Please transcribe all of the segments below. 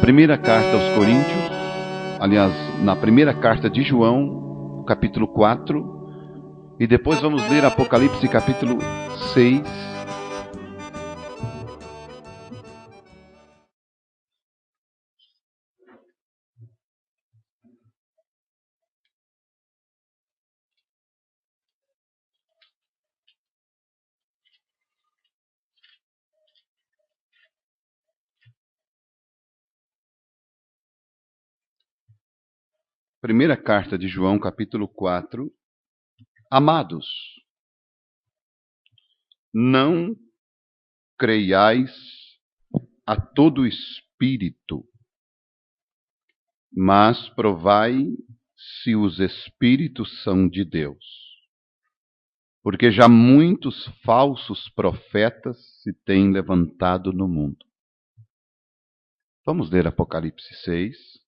primeira carta aos Coríntios, aliás, na primeira carta de João, capítulo 4, e depois vamos ler Apocalipse, capítulo 6. Primeira carta de João, capítulo 4. Amados, não creiais a todo espírito, mas provai se os espíritos são de Deus. Porque já muitos falsos profetas se têm levantado no mundo. Vamos ler Apocalipse 6.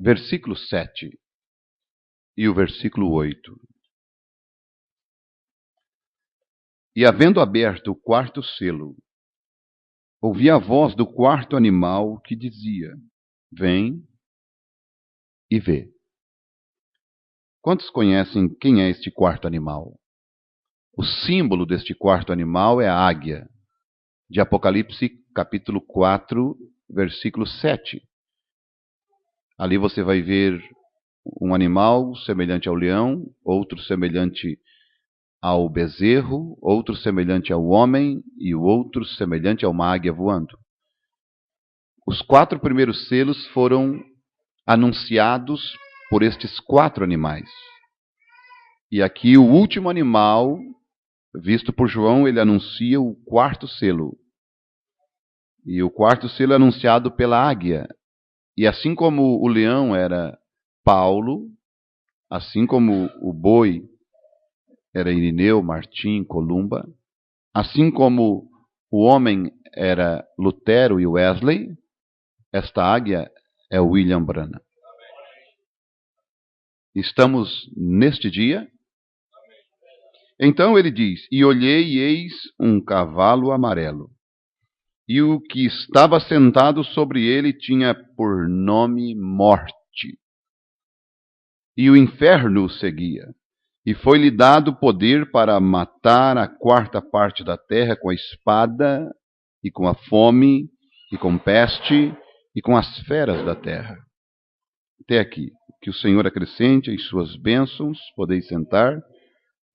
Versículo 7 e o versículo 8. E havendo aberto o quarto selo, ouvi a voz do quarto animal que dizia: Vem e vê. Quantos conhecem quem é este quarto animal? O símbolo deste quarto animal é a águia, de Apocalipse capítulo 4, versículo 7. Ali você vai ver um animal semelhante ao leão, outro semelhante ao bezerro, outro semelhante ao homem e o outro semelhante a uma águia voando. Os 4 primeiros selos foram anunciados por estes 4 animais. E aqui o último animal, visto por João, ele anuncia o 4º selo. E o 4º selo é anunciado pela águia. E assim como o leão era Paulo, assim como o boi era Irineu, Martim, Columba, assim como o homem era Lutero e Wesley, esta águia é William Branham. Estamos neste dia? Então ele diz: E olhei e eis um cavalo amarelo. E o que estava sentado sobre ele tinha por nome Morte. E o inferno o seguia. E foi-lhe dado poder para matar a 4ª parte da terra com a espada, e com a fome, e com peste, e com as feras da terra. Até aqui. Que o Senhor acrescente as suas bênçãos. Podeis sentar.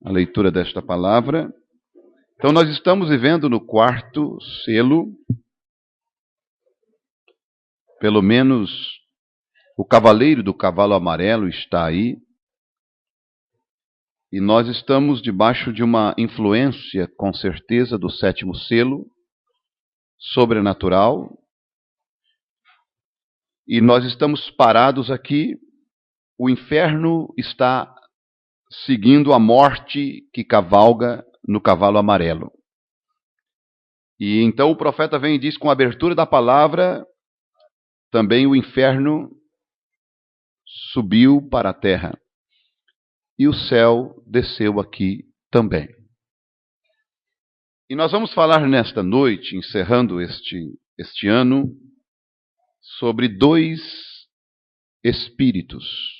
A leitura desta palavra. Então nós estamos vivendo no 4º selo. Pelo menos o cavaleiro do cavalo amarelo está aí. E nós estamos debaixo de uma influência, com certeza, do 7º selo, sobrenatural. E nós estamos parados aqui. O inferno está seguindo a morte que cavalga no cavalo amarelo. E então o profeta vem e diz, com a abertura da palavra, também o inferno subiu para a terra. E o céu desceu aqui também. E nós vamos falar nesta noite, encerrando este ano, sobre 2 espíritos.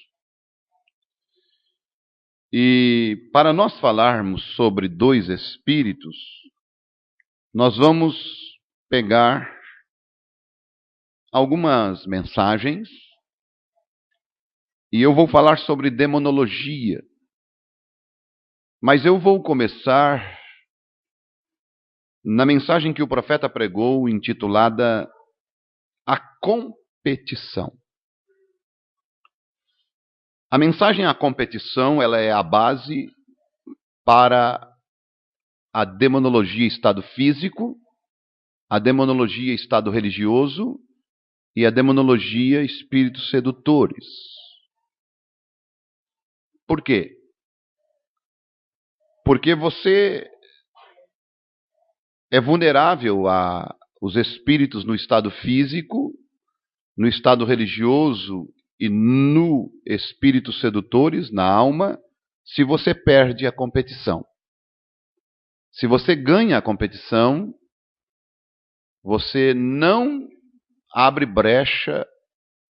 E para nós falarmos sobre 2 espíritos, nós vamos pegar algumas mensagens e eu vou falar sobre demonologia. Mas eu vou começar na mensagem que o profeta pregou, intitulada A Competição. A mensagem A Competição, ela é a base para a demonologia estado físico, a demonologia estado religioso e a demonologia espíritos sedutores. Por quê? Porque você é vulnerável aos espíritos no estado físico, no estado religioso e no espírito sedutores, na alma, se você perde a competição. Se você ganha a competição, você não abre brecha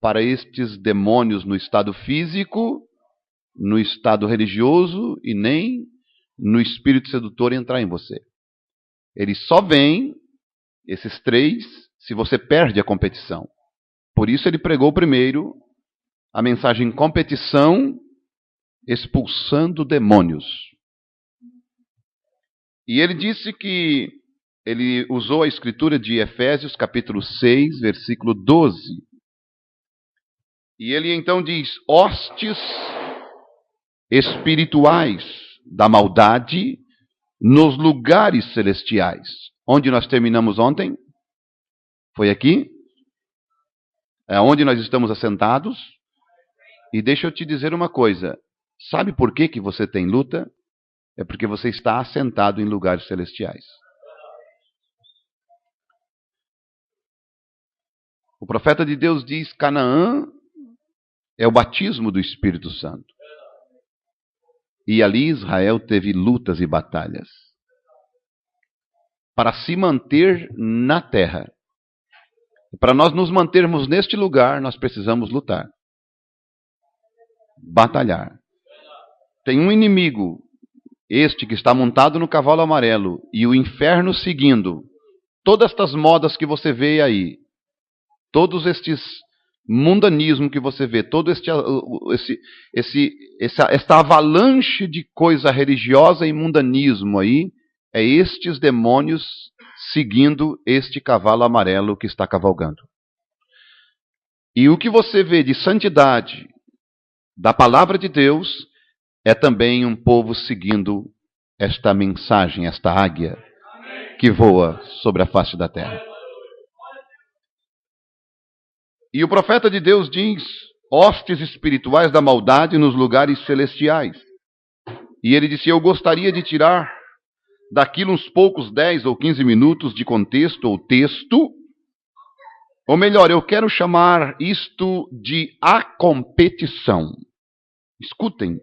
para estes demônios no estado físico, no estado religioso e nem no espírito sedutor entrar em você. Eles só vêm, esses três, se você perde a competição. Por isso ele pregou primeiro a mensagem competição, expulsando demônios. E ele disse que ele usou a escritura de Efésios capítulo 6, versículo 12. E ele então diz: hostes espirituais da maldade nos lugares celestiais. Onde nós terminamos ontem? Foi aqui? É onde nós estamos assentados? E deixa eu te dizer uma coisa. Sabe por que você tem luta? É porque você está assentado em lugares celestiais. O profeta de Deus diz: Canaã é o batismo do Espírito Santo. E ali Israel teve lutas e batalhas. Para se manter na terra. Para nós nos mantermos neste lugar, nós precisamos lutar. Batalhar. Tem um inimigo, este que está montado no cavalo amarelo, e o inferno seguindo. Todas estas modas que você vê aí, todos estes mundanismo que você vê, todo esta avalanche de coisa religiosa e mundanismo aí, é estes demônios seguindo este cavalo amarelo que está cavalgando. E o que você vê de santidade da palavra de Deus é também um povo seguindo esta mensagem, esta águia que voa sobre a face da terra. E o profeta de Deus diz: hostes espirituais da maldade nos lugares celestiais. E ele disse: eu gostaria de tirar daquilo uns poucos 10 ou 15 minutos de contexto ou texto. Ou melhor, eu quero chamar isto de a competição. Escutem,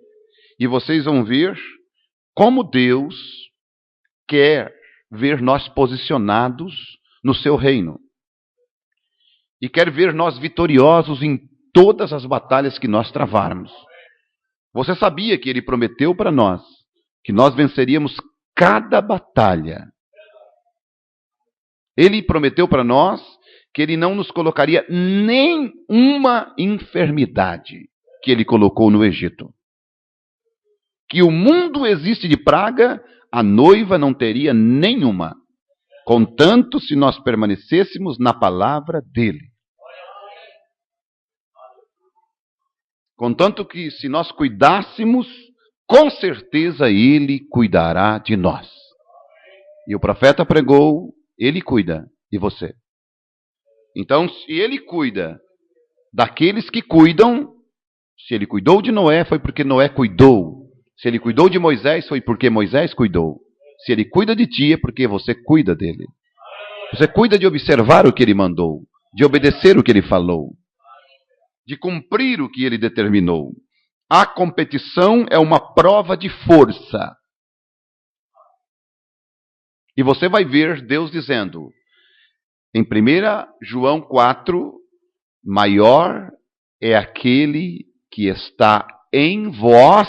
e vocês vão ver como Deus quer ver nós posicionados no seu reino. E quer ver nós vitoriosos em todas as batalhas que nós travarmos. Você sabia que ele prometeu para nós que nós venceríamos cada batalha. Ele prometeu para nós que ele não nos colocaria nem uma enfermidade que ele colocou no Egito. Que o mundo existe de praga, a noiva não teria nenhuma. Contanto se nós permanecêssemos na palavra dele. Contanto que se nós cuidássemos, com certeza ele cuidará de nós. E o profeta pregou, ele cuida de você. Então, se ele cuida daqueles que cuidam, se ele cuidou de Noé, foi porque Noé cuidou. Se ele cuidou de Moisés, foi porque Moisés cuidou. Se ele cuida de ti, é porque você cuida dele. Você cuida de observar o que ele mandou, de obedecer o que ele falou, de cumprir o que ele determinou. A competição é uma prova de força. E você vai ver Deus dizendo, em 1 João 4, maior é aquele que está em vós.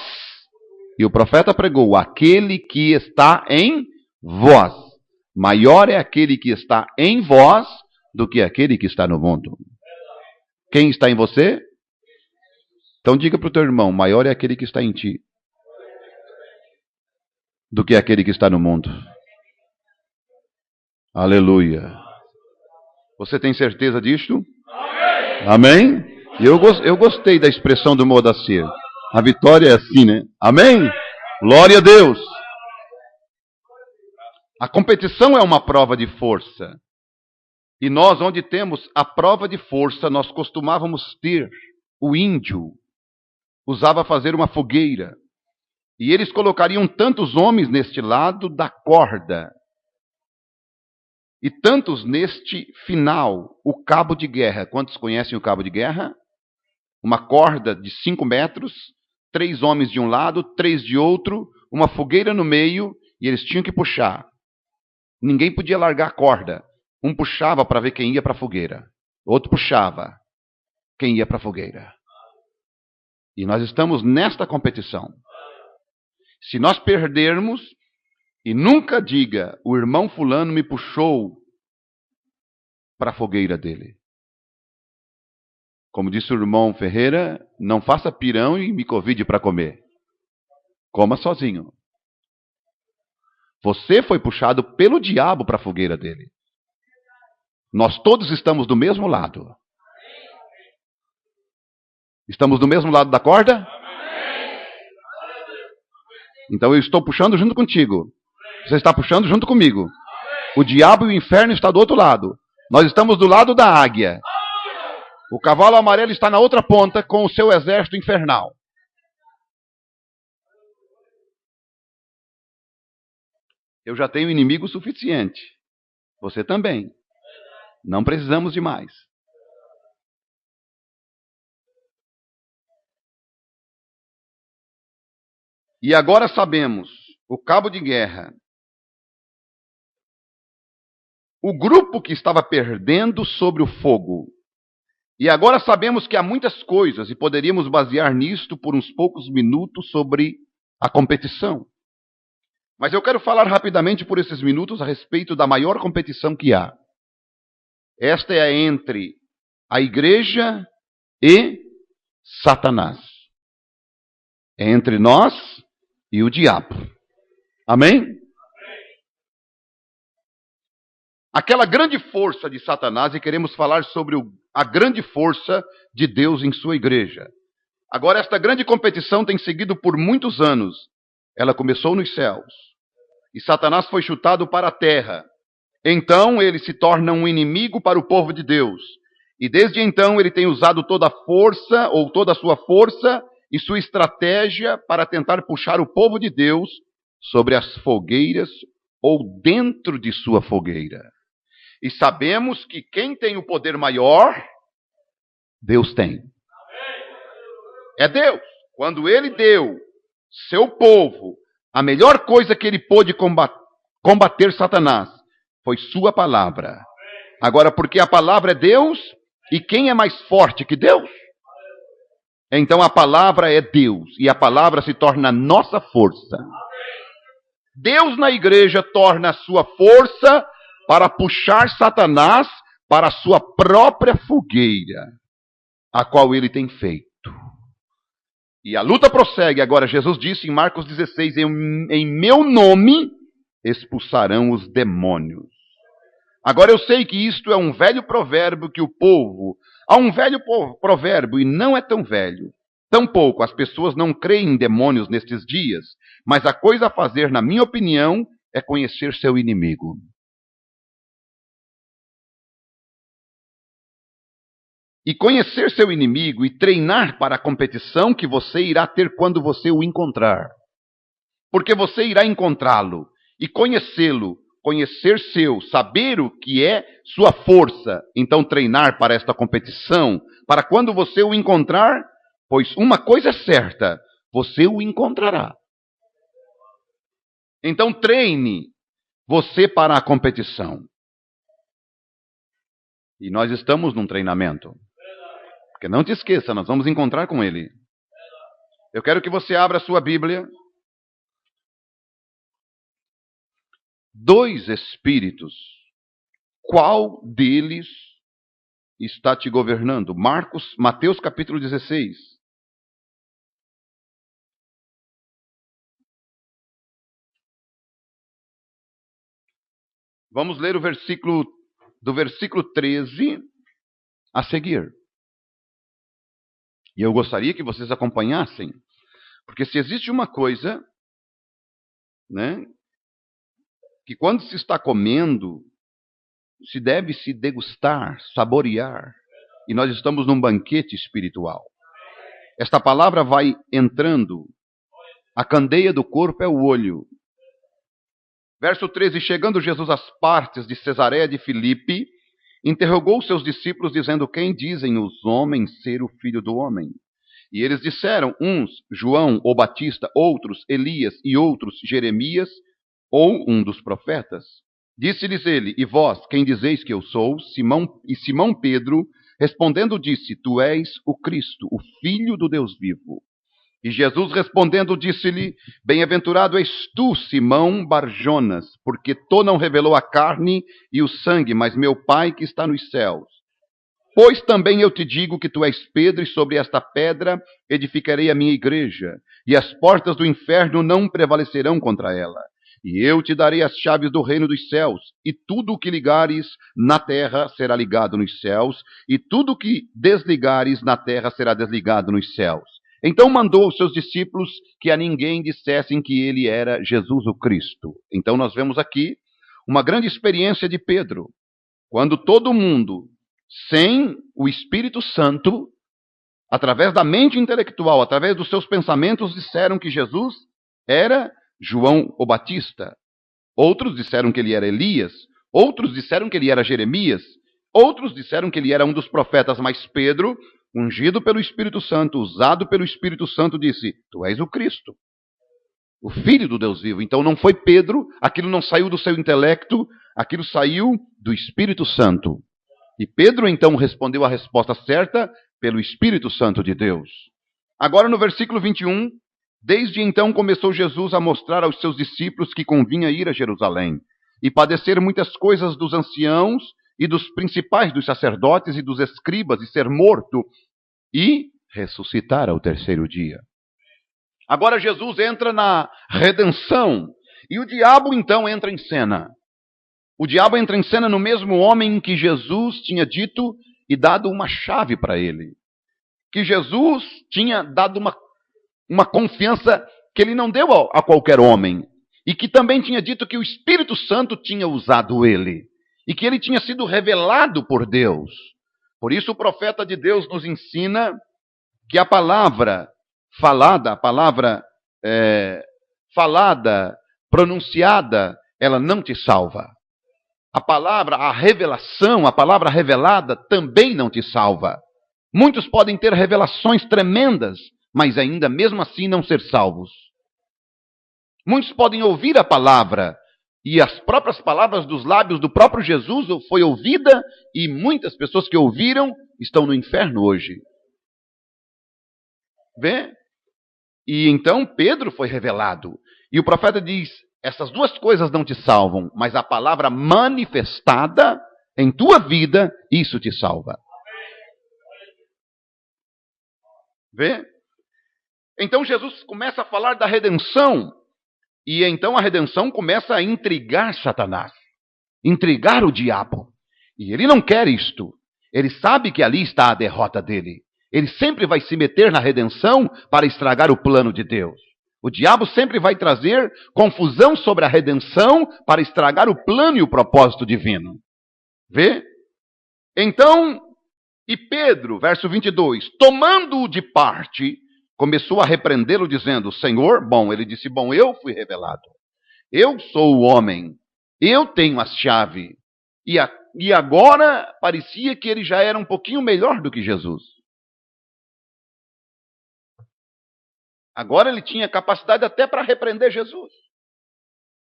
E o profeta pregou, aquele que está em vós. Maior é aquele que está em vós do que aquele que está no mundo. Quem está em você? Então diga para o teu irmão, maior é aquele que está em ti do que aquele que está no mundo. Aleluia. Você tem certeza disto? Amém? Eu gostei da expressão do Modacir. A vitória é assim, né? Amém? Glória a Deus. A competição é uma prova de força. E nós, onde temos a prova de força, nós costumávamos ter o índio. Usava fazer uma fogueira. E eles colocariam tantos homens neste lado da corda. E tantos neste final, o cabo de guerra. Quantos conhecem o cabo de guerra? Uma corda de 5 metros, 3 homens de um lado, 3 de outro, uma fogueira no meio, e eles tinham que puxar. Ninguém podia largar a corda. Um puxava para ver quem ia para a fogueira. Outro puxava quem ia para a fogueira. E nós estamos nesta competição. Se nós perdermos, e nunca diga, o irmão fulano me puxou para a fogueira dele. Como disse o irmão Ferreira, não faça pirão e me convide para comer. Coma sozinho. Você foi puxado pelo diabo para a fogueira dele. Nós todos estamos do mesmo lado. Estamos do mesmo lado da corda? Então eu estou puxando junto contigo. Você está puxando junto comigo. O diabo e o inferno estão do outro lado. Nós estamos do lado da águia. O cavalo amarelo está na outra ponta com o seu exército infernal. Eu já tenho inimigo suficiente. Você também. Não precisamos de mais. E agora sabemos, o cabo de guerra, o grupo que estava perdendo sobre o fogo. E agora sabemos que há muitas coisas, e poderíamos basear nisto por uns poucos minutos sobre a competição. Mas eu quero falar rapidamente por esses minutos a respeito da maior competição que há. Esta é entre a igreja e Satanás. É entre nós e o diabo. Amém? Aquela grande força de Satanás, e queremos falar sobre a grande força de Deus em sua igreja. Agora, esta grande competição tem seguido por muitos anos. Ela começou nos céus. E Satanás foi chutado para a terra. Então ele se torna um inimigo para o povo de Deus. E desde então ele tem usado toda a força, ou toda a sua força, e sua estratégia para tentar puxar o povo de Deus sobre as fogueiras ou dentro de sua fogueira. E sabemos que quem tem o poder maior, Deus tem. É Deus. Quando ele deu seu povo, a melhor coisa que ele pôde combater Satanás foi sua palavra. Agora, porque a palavra é Deus, e quem é mais forte que Deus? Então a palavra é Deus, e a palavra se torna a nossa força. Deus na igreja torna a sua força para puxar Satanás para a sua própria fogueira, a qual ele tem feito. E a luta prossegue. Agora Jesus disse em Marcos 16, em meu nome expulsarão os demônios. Agora eu sei que isto é um velho provérbio que o povo... Há um velho provérbio, e não é tão velho. Tampouco as pessoas não creem em demônios nestes dias, mas a coisa a fazer, na minha opinião, é conhecer seu inimigo. E conhecer seu inimigo e treinar para a competição que você irá ter quando você o encontrar. Porque você irá encontrá-lo e conhecê-lo, conhecer seu, saber o que é sua força. Então treinar para esta competição, para quando você o encontrar, pois uma coisa é certa, você o encontrará. Então treine você para a competição. E nós estamos num treinamento. Porque não te esqueça, nós vamos encontrar com ele. Eu quero que você abra a sua Bíblia. 2 espíritos. Qual deles está te governando? Mateus capítulo 16. Vamos ler do versículo 13 a seguir. E eu gostaria que vocês acompanhassem, porque se existe uma coisa, né, que quando se está comendo, se deve se degustar, saborear, e nós estamos num banquete espiritual. Esta palavra vai entrando, a candeia do corpo é o olho. Verso 13, chegando Jesus às partes de Cesareia de Filipe, interrogou seus discípulos, dizendo, quem dizem os homens ser o Filho do Homem? E eles disseram, uns, João ou Batista, outros, Elias, e outros, Jeremias, ou um dos profetas? Disse-lhes ele: E vós, quem dizeis que eu sou? Simão Pedro, respondendo, disse: Tu és o Cristo, o Filho do Deus vivo. E Jesus respondendo, disse-lhe: Bem-aventurado és tu, Simão Barjonas, porque tu não revelou a carne e o sangue, mas meu Pai que está nos céus. Pois também eu te digo que tu és Pedro, e sobre esta pedra edificarei a minha igreja, e as portas do inferno não prevalecerão contra ela. E eu te darei as chaves do reino dos céus, e tudo o que ligares na terra será ligado nos céus, e tudo o que desligares na terra será desligado nos céus. Então mandou aos seus discípulos que a ninguém dissessem que ele era Jesus o Cristo. Então nós vemos aqui uma grande experiência de Pedro, quando todo mundo, sem o Espírito Santo, através da mente intelectual, através dos seus pensamentos, disseram que Jesus era João o Batista. Outros disseram que ele era Elias. Outros disseram que ele era Jeremias. Outros disseram que ele era um dos profetas. Mas Pedro, ungido pelo Espírito Santo, usado pelo Espírito Santo, disse: Tu és o Cristo, o Filho do Deus vivo. Então não foi Pedro, aquilo não saiu do seu intelecto, aquilo saiu do Espírito Santo. E Pedro então respondeu a resposta certa pelo Espírito Santo de Deus. Agora no versículo 21, desde então começou Jesus a mostrar aos seus discípulos que convinha ir a Jerusalém e padecer muitas coisas dos anciãos e dos principais dos sacerdotes e dos escribas, e ser morto e ressuscitar ao terceiro dia. Agora Jesus entra na redenção e o diabo então entra em cena. O diabo entra em cena no mesmo homem que Jesus tinha dito e dado uma chave para ele. Que Jesus tinha dado uma confiança que ele não deu a qualquer homem. E que também tinha dito que o Espírito Santo tinha usado ele. E que ele tinha sido revelado por Deus. Por isso o profeta de Deus nos ensina que a palavra falada, pronunciada, ela não te salva. A palavra, a revelação, a palavra revelada também não te salva. Muitos podem ter revelações tremendas, mas ainda mesmo assim não ser salvos. Muitos podem ouvir a palavra, e as próprias palavras dos lábios do próprio Jesus foi ouvida, e muitas pessoas que ouviram estão no inferno hoje. Vê? E então Pedro foi revelado. E o profeta diz: essas duas coisas não te salvam, mas a palavra manifestada em tua vida, isso te salva. Vê? Então Jesus começa a falar da redenção. E então a redenção começa a intrigar Satanás. Intrigar o diabo. E ele não quer isto. Ele sabe que ali está a derrota dele. Ele sempre vai se meter na redenção para estragar o plano de Deus. O diabo sempre vai trazer confusão sobre a redenção para estragar o plano e o propósito divino. Vê? Então, e Pedro, verso 22, tomando-o de parte, começou a repreendê-lo, dizendo: Senhor, ele disse: bom, eu fui revelado. Eu sou o homem. Eu tenho as chaves. E agora parecia que ele já era um pouquinho melhor do que Jesus. Agora ele tinha capacidade até para repreender Jesus.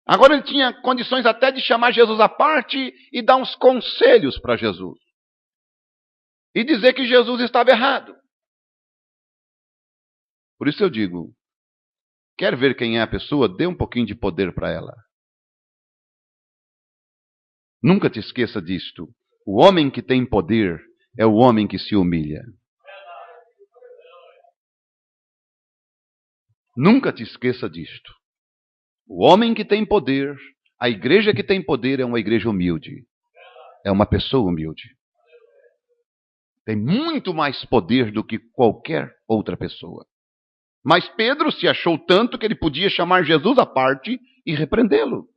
Agora ele tinha condições até de chamar Jesus à parte e dar uns conselhos para Jesus. E dizer que Jesus estava errado. Por isso eu digo, quer ver quem é a pessoa? Dê um pouquinho de poder para ela. Nunca te esqueça disto. O homem que tem poder é o homem que se humilha. Nunca te esqueça disto. O homem que tem poder, a igreja que tem poder é uma igreja humilde. É uma pessoa humilde. Tem muito mais poder do que qualquer outra pessoa. Mas Pedro se achou tanto que ele podia chamar Jesus à parte e repreendê-lo.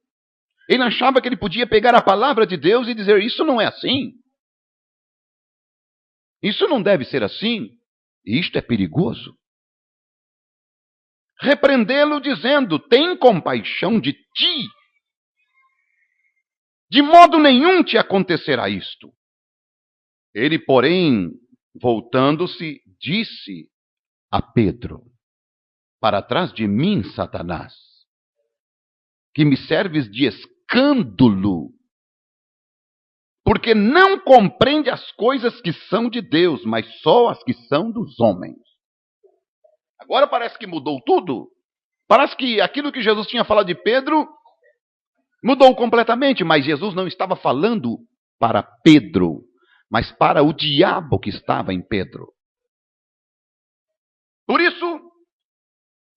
Ele achava que ele podia pegar a palavra de Deus e dizer: isso não é assim. Isso não deve ser assim. Isto é perigoso. Repreendê-lo dizendo: tem compaixão de ti. De modo nenhum te acontecerá isto. Ele, porém, voltando-se, disse a Pedro: para trás de mim, Satanás. que me serves de escândalo, porque não compreende as coisas que são de Deus, mas só as que são dos homens. Agora parece que mudou tudo. Parece que aquilo que Jesus tinha falado de Pedro mudou completamente, mas Jesus não estava falando para Pedro, mas para o diabo que estava em Pedro. Por isso,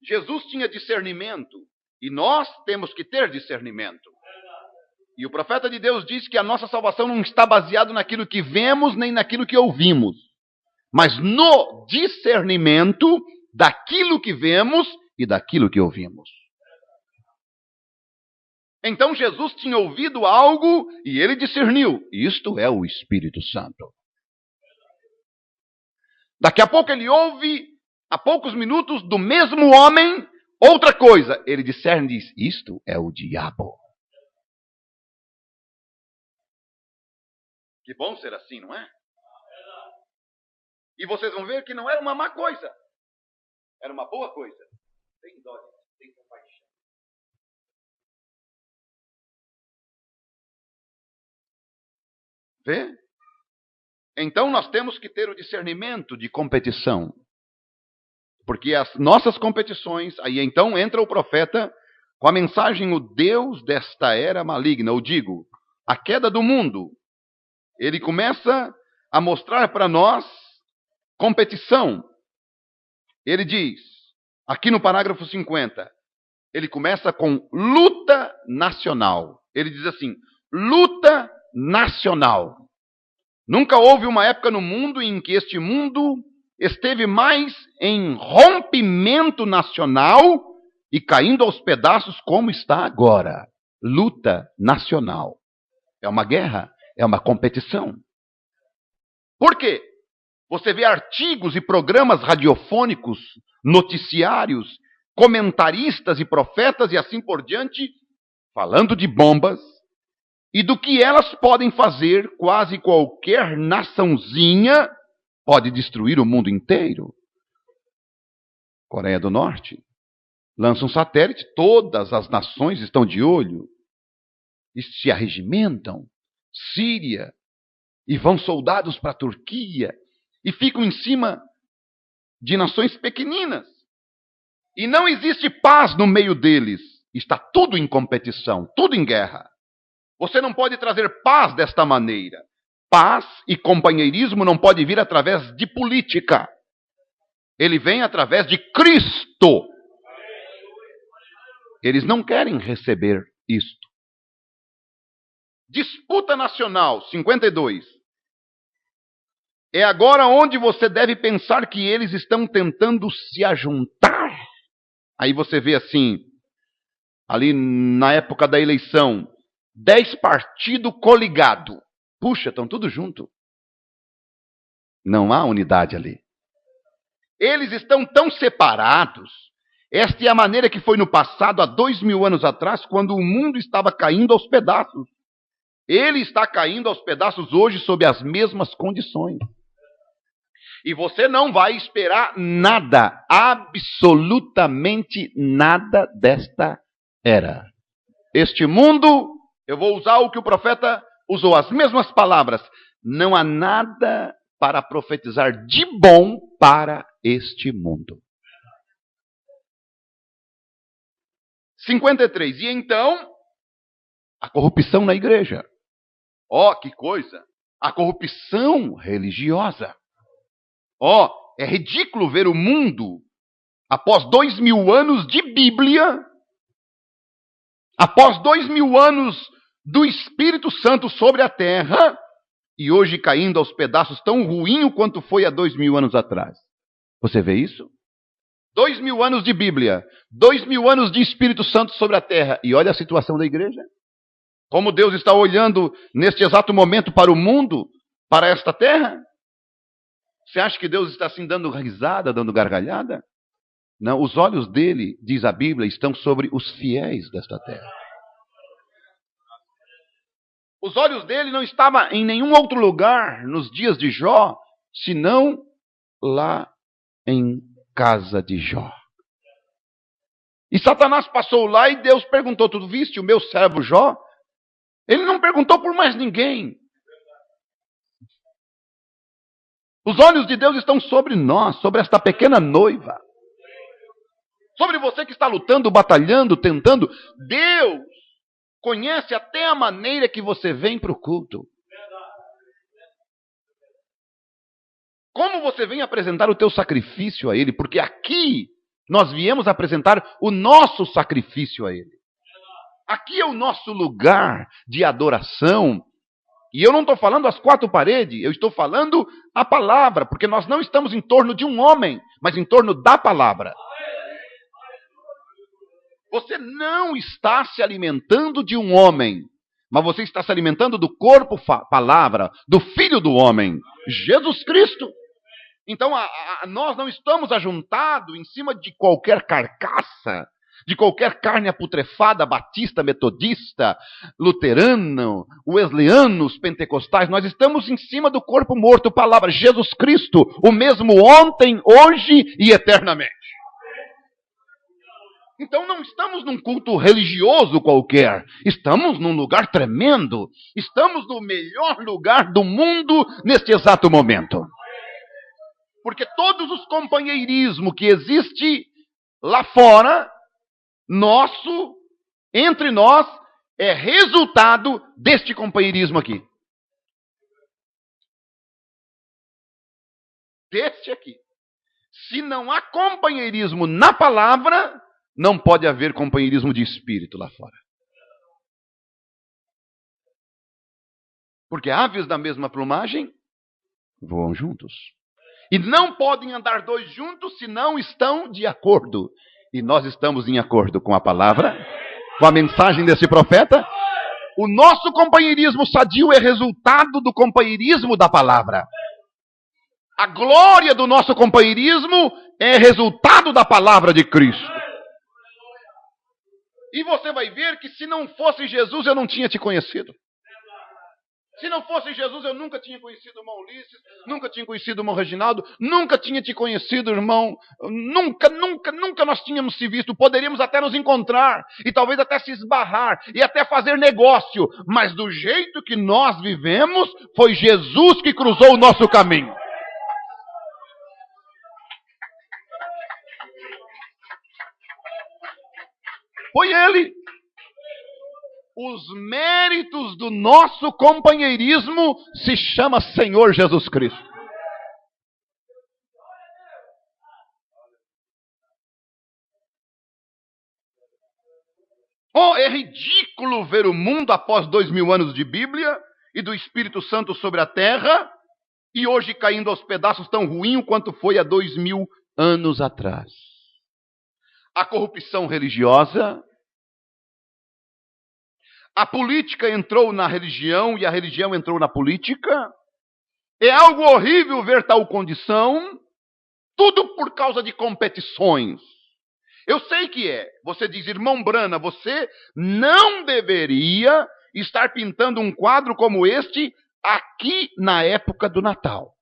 Jesus tinha discernimento, e nós temos que ter discernimento. E o profeta de Deus diz que a nossa salvação não está baseada naquilo que vemos, nem naquilo que ouvimos, mas no discernimento daquilo que vemos e daquilo que ouvimos. Então Jesus tinha ouvido algo e ele discerniu. Isto é o Espírito Santo. Daqui a pouco ele ouve, a poucos minutos, do mesmo homem, outra coisa. Ele discerne e diz, isto é o diabo. Que bom ser assim, não é? E vocês vão ver que não era uma má coisa. Era uma boa coisa. Tem dó, tem compaixão. Vê? Então nós temos que ter o discernimento de competição. Porque as nossas competições, aí então entra o profeta com a mensagem, o Deus desta era maligna, ou digo, a queda do mundo. Ele começa a mostrar para nós competição. Ele diz, aqui no parágrafo 50, ele começa com luta nacional. Ele diz assim, luta nacional. Nunca houve uma época no mundo em que este mundo esteve mais em rompimento nacional e caindo aos pedaços como está agora. Luta nacional. É uma guerra, é uma competição. Por quê? Você vê artigos e programas radiofônicos, noticiários, comentaristas e profetas e assim por diante, falando de bombas e do que elas podem fazer. Quase qualquer naçãozinha pode destruir o mundo inteiro. Coreia do Norte lança um satélite, todas as nações estão de olho e se arregimentam. Síria, e vão soldados para a Turquia e ficam em cima de nações pequeninas. E não existe paz no meio deles. Está tudo em competição, tudo em guerra. Você não pode trazer paz desta maneira. Paz e companheirismo não pode vir através de política. Ele vem através de Cristo. Eles não querem receber isto. Disputa nacional, 52. É agora onde você deve pensar que eles estão tentando se ajuntar. Aí você vê assim, ali na época da eleição, 10 partidos coligados. Puxa, estão tudo junto. Não há unidade ali. Eles estão tão separados. Esta é a maneira que foi no passado, há 2000 anos atrás, quando o mundo estava caindo aos pedaços. Ele está caindo aos pedaços hoje sob as mesmas condições. E você não vai esperar nada, absolutamente nada desta era. Este mundo, eu vou usar o que o profeta usou, as mesmas palavras. Não há nada para profetizar de bom para este mundo. 53. E então, a corrupção na igreja. Ó, que coisa! A corrupção religiosa. Ó, é ridículo ver o mundo, após 2000 anos de Bíblia, após 2000 anos do Espírito Santo sobre a terra, e hoje caindo aos pedaços tão ruim quanto foi há 2000 anos atrás. Você vê isso? 2000 anos de Bíblia, 2000 anos de Espírito Santo sobre a terra, e olha a situação da igreja. Como Deus está olhando neste exato momento para o mundo, para esta terra? Você acha que Deus está assim dando risada, dando gargalhada? Não, os olhos dele, diz a Bíblia, estão sobre os fiéis desta terra. Os olhos dele não estavam em nenhum outro lugar nos dias de Jó, senão lá em casa de Jó. E Satanás passou lá e Deus perguntou: tu viste o meu servo Jó? Ele não perguntou por mais ninguém. Os olhos de Deus estão sobre nós, sobre esta pequena noiva. Sobre você que está lutando, batalhando, tentando. Deus conhece até a maneira que você vem para o culto. Como você vem apresentar o teu sacrifício a Ele? Porque aqui nós viemos apresentar o nosso sacrifício a Ele. Aqui é o nosso lugar de adoração. E eu não estou falando as quatro paredes, eu estou falando a palavra, porque nós não estamos em torno de um homem, mas em torno da palavra. Você não está se alimentando de um homem, mas você está se alimentando do corpo, palavra, do Filho do homem, Jesus Cristo. Então, nós não estamos ajuntados em cima de qualquer carcaça, de qualquer carne aputrefada, batista, metodista, luterano, wesleyanos, pentecostais. Nós estamos em cima do corpo morto, palavra, Jesus Cristo, o mesmo ontem, hoje e eternamente. Então não estamos num culto religioso qualquer. Estamos num lugar tremendo. Estamos no melhor lugar do mundo neste exato momento. Porque todos os companheirismos que existem lá fora, entre nós, é resultado deste companheirismo aqui. Deste aqui. Se não há companheirismo na palavra, não pode haver companheirismo de espírito lá fora. Porque aves da mesma plumagem voam juntos. E não podem andar dois juntos se não estão de acordo. E nós estamos em acordo com a palavra, com a mensagem desse profeta. O nosso companheirismo sadio é resultado do companheirismo da palavra. A glória do nosso companheirismo é resultado da palavra de Cristo. E você vai ver que se não fosse Jesus, eu não tinha te conhecido. Se não fosse Jesus, eu nunca tinha conhecido o irmão Ulisses, nunca tinha conhecido o irmão Reginaldo, nunca tinha te conhecido, irmão. Nunca nós tínhamos se visto. Poderíamos até nos encontrar, e talvez até se esbarrar, e até fazer negócio. Mas do jeito que nós vivemos, foi Jesus que cruzou o nosso caminho. Foi Ele. Os méritos do nosso companheirismo se chama Senhor Jesus Cristo. Oh, é ridículo ver o mundo após 2000 anos de Bíblia e do Espírito Santo sobre a terra e hoje caindo aos pedaços tão ruim quanto foi há 2000 anos atrás. A corrupção religiosa, a política entrou na religião e a religião entrou na política. É algo horrível ver tal condição, tudo por causa de competições. Eu sei que é. Você diz, irmão Brana, você não deveria estar pintando um quadro como este aqui na época do Natal.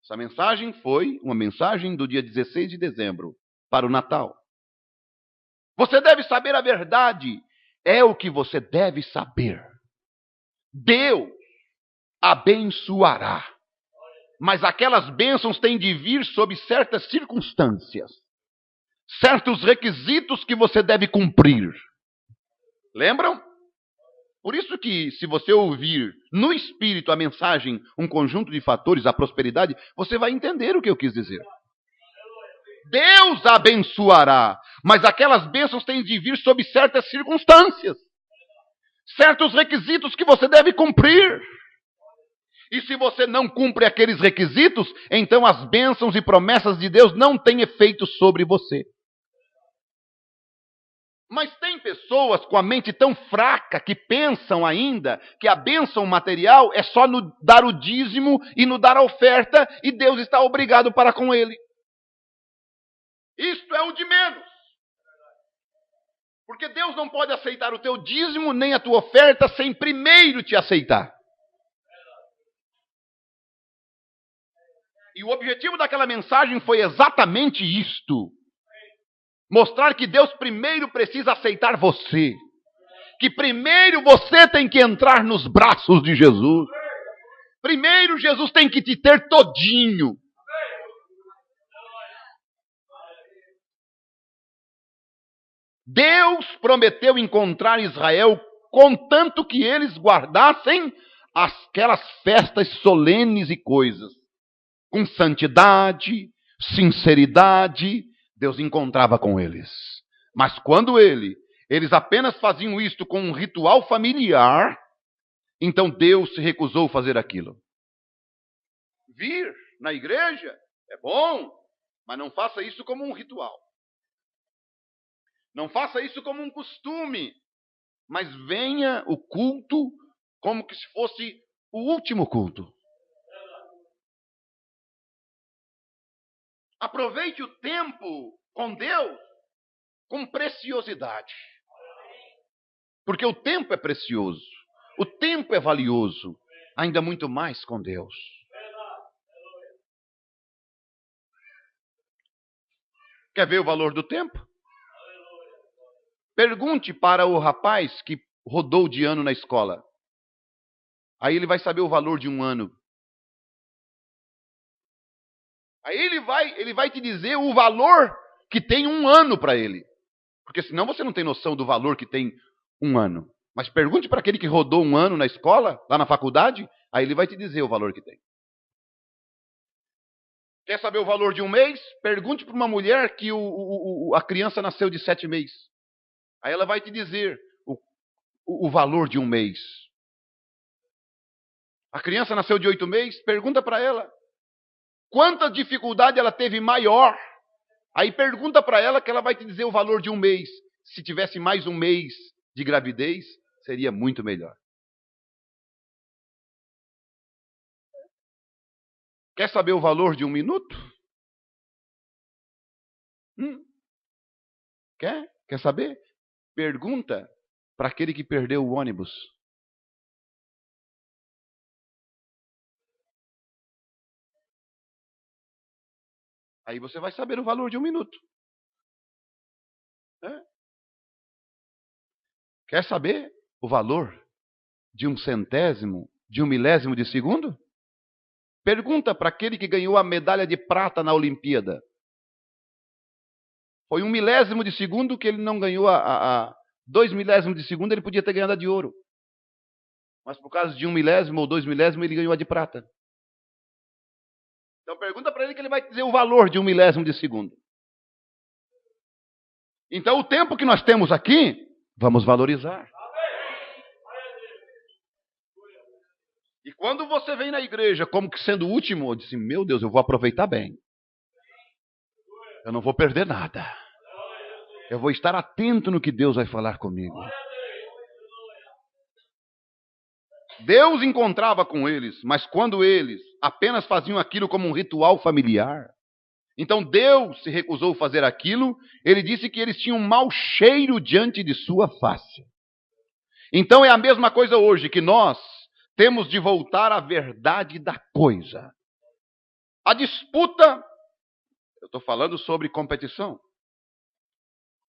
Essa mensagem foi uma mensagem do dia 16 de dezembro para o Natal. Você deve saber a verdade. É o que você deve saber. Deus abençoará. Mas aquelas bênçãos têm de vir sob certas circunstâncias. Certos requisitos que você deve cumprir. Lembram? Por isso que se você ouvir no Espírito a mensagem, um conjunto de fatores, a prosperidade, você vai entender o que eu quis dizer. Deus abençoará, mas aquelas bênçãos têm de vir sob certas circunstâncias, certos requisitos que você deve cumprir. E se você não cumpre aqueles requisitos, então as bênçãos e promessas de Deus não têm efeito sobre você. Mas tem pessoas com a mente tão fraca que pensam ainda que a bênção material é só no dar o dízimo e no dar a oferta e Deus está obrigado para com ele. Isto é o de menos. Porque Deus não pode aceitar o teu dízimo nem a tua oferta sem primeiro te aceitar. E o objetivo daquela mensagem foi exatamente isto. Mostrar que Deus primeiro precisa aceitar você. Que primeiro você tem que entrar nos braços de Jesus. Primeiro Jesus tem que te ter todinho. Deus prometeu encontrar Israel contanto que eles guardassem aquelas festas solenes e coisas. Com santidade, sinceridade, Deus encontrava com eles. Mas quando eles apenas faziam isto com um ritual familiar, então Deus se recusou a fazer aquilo. Vir na igreja é bom, mas não faça isso como um ritual. Não faça isso como um costume, mas venha o culto como que se fosse o último culto. Aproveite o tempo com Deus com preciosidade. Porque o tempo é precioso. O tempo é valioso. Ainda muito mais com Deus. Quer ver o valor do tempo? Pergunte para o rapaz que rodou de ano na escola. Aí ele vai saber o valor de um ano. Aí ele vai te dizer o valor que tem um ano para ele. Porque senão você não tem noção do valor que tem um ano. Mas pergunte para aquele que rodou um ano na escola, lá na faculdade, aí ele vai te dizer o valor que tem. Quer saber o valor de um mês? Pergunte para uma mulher que a criança nasceu de 7 meses. Aí ela vai te dizer o valor de um mês. A criança nasceu de 8 meses, pergunta para ela. Quanta dificuldade ela teve maior? Aí pergunta para ela que ela vai te dizer o valor de um mês. Se tivesse mais um mês de gravidez, seria muito melhor. Quer saber o valor de um minuto? Quer saber? Pergunta para aquele que perdeu o ônibus. Aí você vai saber o valor de um minuto. Quer saber o valor de um centésimo, de um milésimo de segundo? Pergunta para aquele que ganhou a medalha de prata na Olimpíada. Foi um milésimo de segundo que ele não ganhou 2 milésimos de segundo, ele podia ter ganhado a de ouro. Mas por causa de 1 milésimo ou 2 milésimos, ele ganhou a de prata. Então pergunta para ele que ele vai dizer o valor de 1 milésimo de segundo. Então o tempo que nós temos aqui, vamos valorizar. E quando você vem na igreja como que sendo o último, eu disse, meu Deus, eu vou aproveitar bem. Eu não vou perder nada. Eu vou estar atento no que Deus vai falar comigo. Deus encontrava com eles, mas quando eles apenas faziam aquilo como um ritual familiar, então Deus se recusou a fazer aquilo, ele disse que eles tinham um mau cheiro diante de sua face. Então é a mesma coisa hoje, que nós temos de voltar à verdade da coisa. A disputa, eu estou falando sobre competição,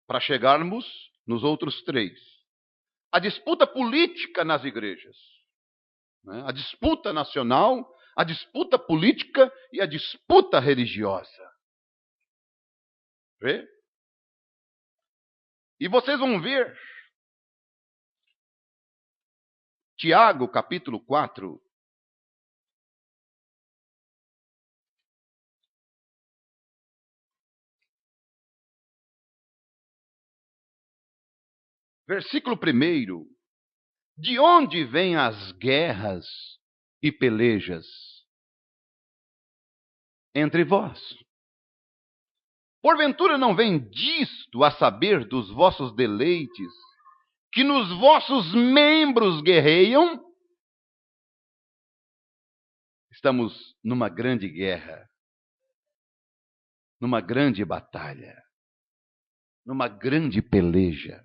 para chegarmos nos outros 3. A disputa política nas igrejas. A disputa nacional, a disputa política e a disputa religiosa. Vê? E vocês vão ver Tiago, capítulo 4. Versículo 1. De onde vêm as guerras e pelejas entre vós? Porventura não vem disto a saber dos vossos deleites, que nos vossos membros guerreiam? Estamos numa grande guerra, numa grande batalha, numa grande peleja.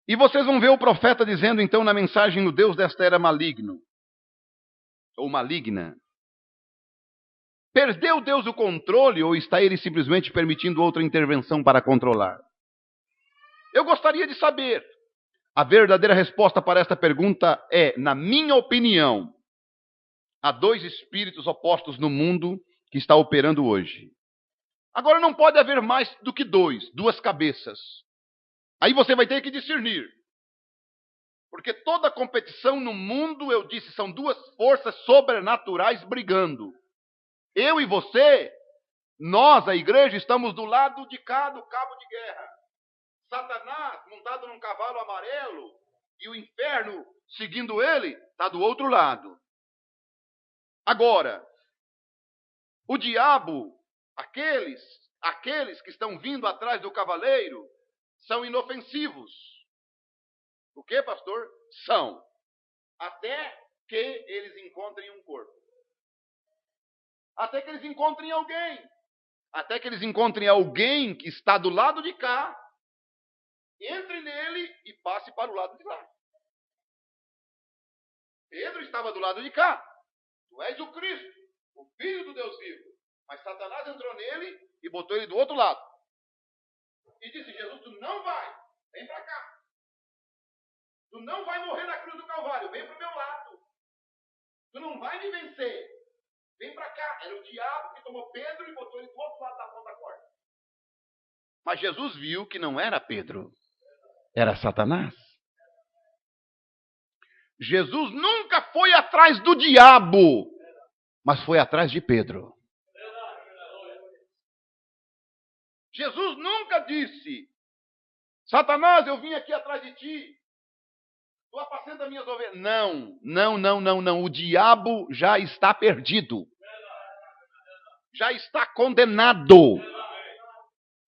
E vocês vão ver o profeta dizendo então na mensagem: o Deus desta era maligno, ou maligna. Perdeu Deus o controle ou está ele simplesmente permitindo outra intervenção para controlar? Eu gostaria de saber. A verdadeira resposta para esta pergunta é, na minha opinião, há dois espíritos opostos no mundo que está operando hoje. Agora não pode haver mais do que duas cabeças. Aí você vai ter que discernir. Porque toda competição no mundo, eu disse, são duas forças sobrenaturais brigando. Eu e você, nós, a igreja, estamos do lado de cá do cabo de guerra. Satanás, montado num cavalo amarelo, e o inferno, seguindo ele, está do outro lado. Agora, o diabo, aqueles que estão vindo atrás do cavaleiro, são inofensivos. O que, pastor? São. Até que eles encontrem um corpo. Até que eles encontrem alguém. Até que eles encontrem alguém que está do lado de cá, entre nele e passe para o lado de lá. Pedro estava do lado de cá. Tu és o Cristo, o Filho do Deus vivo. Mas Satanás entrou nele e botou ele do outro lado. E disse, Jesus, tu não vai. Vem para cá. Tu não vai morrer na cruz do Calvário. Vem para o meu lado. Tu não vai me vencer. Vem para cá. Era o diabo que tomou Pedro e botou ele do outro lado da ponta corda. Mas Jesus viu que não era Pedro. Era Satanás. Jesus nunca foi atrás do diabo, mas foi atrás de Pedro. Jesus nunca disse, Satanás, eu vim aqui atrás de ti. Tu apacenta minhas ovelhas. Não. O diabo já está perdido. Já está condenado.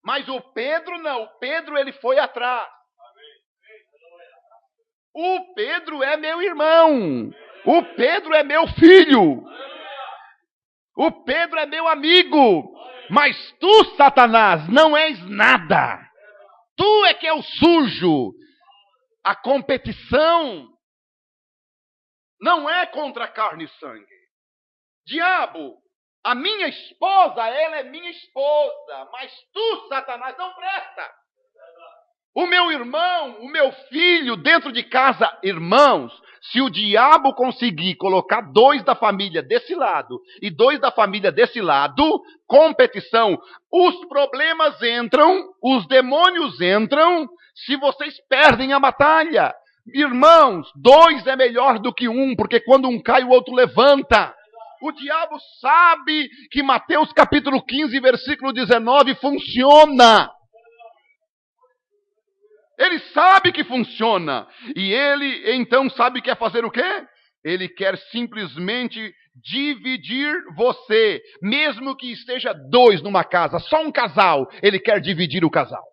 Mas o Pedro não. O Pedro ele foi atrás. O Pedro é meu irmão. O Pedro é meu filho. O Pedro é meu amigo. Mas tu, Satanás, não és nada. Tu é que é o sujo. A competição não é contra carne e sangue. Diabo, a minha esposa, ela é minha esposa. Mas tu, Satanás, não presta. O meu irmão, o meu filho dentro de casa, irmãos, se o diabo conseguir colocar dois da família desse lado e dois da família desse lado, competição, os problemas entram, os demônios entram, se vocês perdem a batalha. Irmãos, dois é melhor do que um, porque quando um cai, o outro levanta. O diabo sabe que Mateus capítulo 15, versículo 19 funciona. Ele sabe que funciona. E ele, então, sabe que quer fazer o quê? Ele quer simplesmente dividir você. Mesmo que esteja dois numa casa, só um casal, ele quer dividir o casal.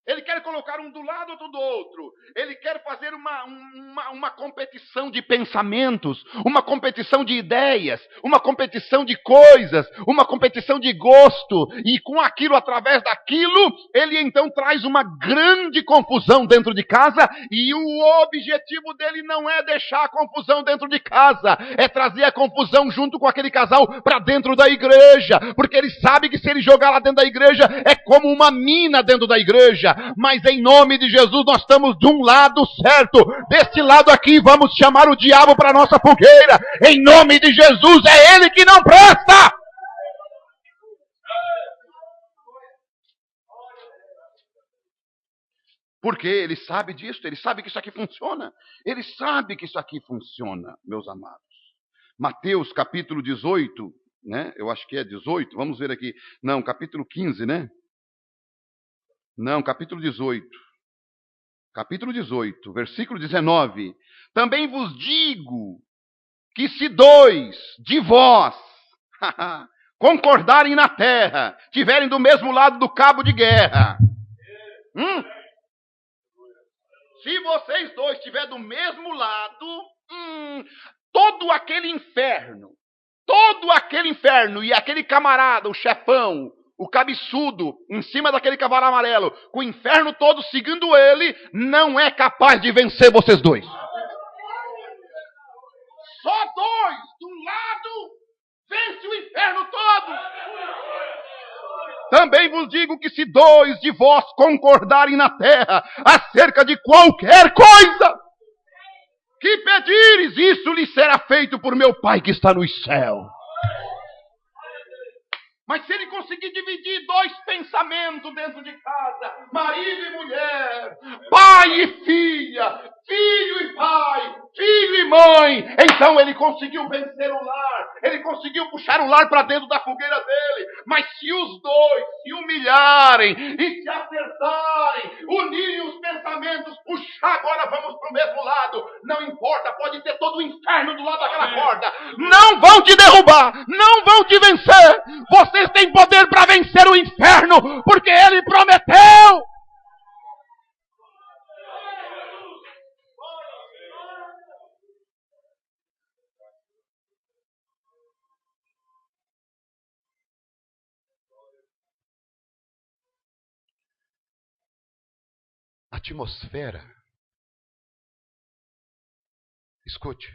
Ele quer colocar um do lado, outro do outro. Ele quer fazer uma competição de pensamentos, uma competição de ideias, uma competição de coisas, uma competição de gosto. E com aquilo, através daquilo, ele então traz uma grande confusão dentro de casa. E o objetivo dele não é deixar a confusão dentro de casa, é trazer a confusão junto com aquele casal para dentro da igreja. Porque ele sabe que se ele jogar lá dentro da igreja, é como uma mina dentro da igreja. Mas em nome de Jesus nós estamos de um lado certo. Deste lado aqui vamos chamar o diabo para a nossa fogueira. Em nome de Jesus, é ele que não presta. Porque ele sabe disso, ele sabe que isso aqui funciona. Ele sabe que isso aqui funciona, meus amados. Mateus capítulo 18, né? Eu acho que é 18, vamos ver aqui. Não, capítulo 15, né? Não, capítulo 18. Capítulo 18, versículo 19. Também vos digo que se dois de vós concordarem na terra, tiverem do mesmo lado do cabo de guerra. Se vocês dois estiverem do mesmo lado, todo aquele inferno e aquele camarada, o chefão, o cabeçudo, em cima daquele cavalo amarelo, com o inferno todo seguindo ele, não é capaz de vencer vocês dois. Só dois, de um lado, vence o inferno todo. também vos digo que se dois de vós concordarem na terra acerca de qualquer coisa que pedires, isso lhe será feito por meu Pai que está nos céus. Mas se ele conseguir dividir dois pensamentos dentro de casa, marido e mulher, pai e filha, filho e pai, filho e mãe, então ele conseguiu vencer o lar, ele conseguiu puxar o lar para dentro da fogueira dele. Mas se os dois se humilharem e se acertarem, unirem os pensamentos, puxar agora vamos para o mesmo lado, não importa, pode ter todo o inferno do lado daquela corda, não vão te derrubar, não vão te vencer. Vocês têm poder para vencer o inferno, porque ele prometeu. Atmosfera. Escute.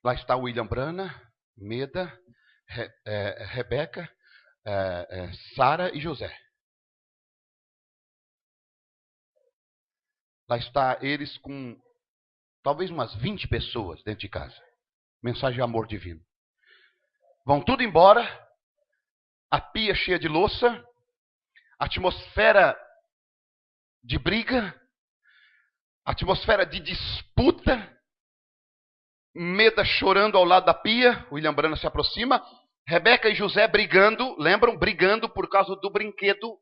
Lá está William Branham, Meda, Rebeca, Sara e José. Lá está eles com talvez umas 20 pessoas dentro de casa. Mensagem de amor divino. Vão tudo embora. A pia cheia de louça. Atmosfera de briga. Atmosfera de disputa. Meda chorando ao lado da pia. William Branham se aproxima. Rebeca e José brigando. Lembram? Brigando por causa do brinquedo.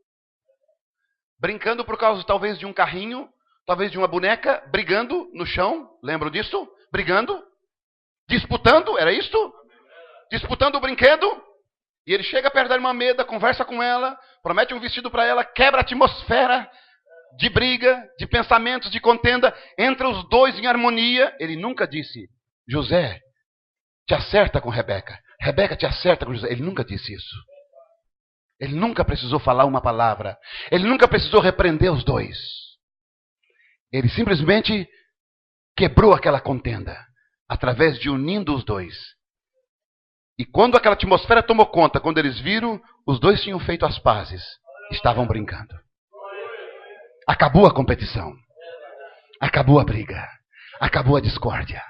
Brincando por causa talvez de um carrinho. Talvez de uma boneca. Brigando no chão. Lembram disso? Brigando. Disputando. Era isso? Disputando o brinquedo. E ele chega perto da irmã Meda. Conversa com ela. Promete um vestido para ela. Quebra a atmosfera de briga. De pensamentos. De contenda. Entre os dois em harmonia. Ele nunca disse: José, te acerta com Rebeca. Rebeca, te acerta com José. Ele nunca disse isso. Ele nunca precisou falar uma palavra. Ele nunca precisou repreender os dois. Ele simplesmente quebrou aquela contenda. Através de unindo os dois. E quando aquela atmosfera tomou conta, quando eles viram, os dois tinham feito as pazes. Estavam brincando. Acabou a competição. Acabou a briga. Acabou a discórdia.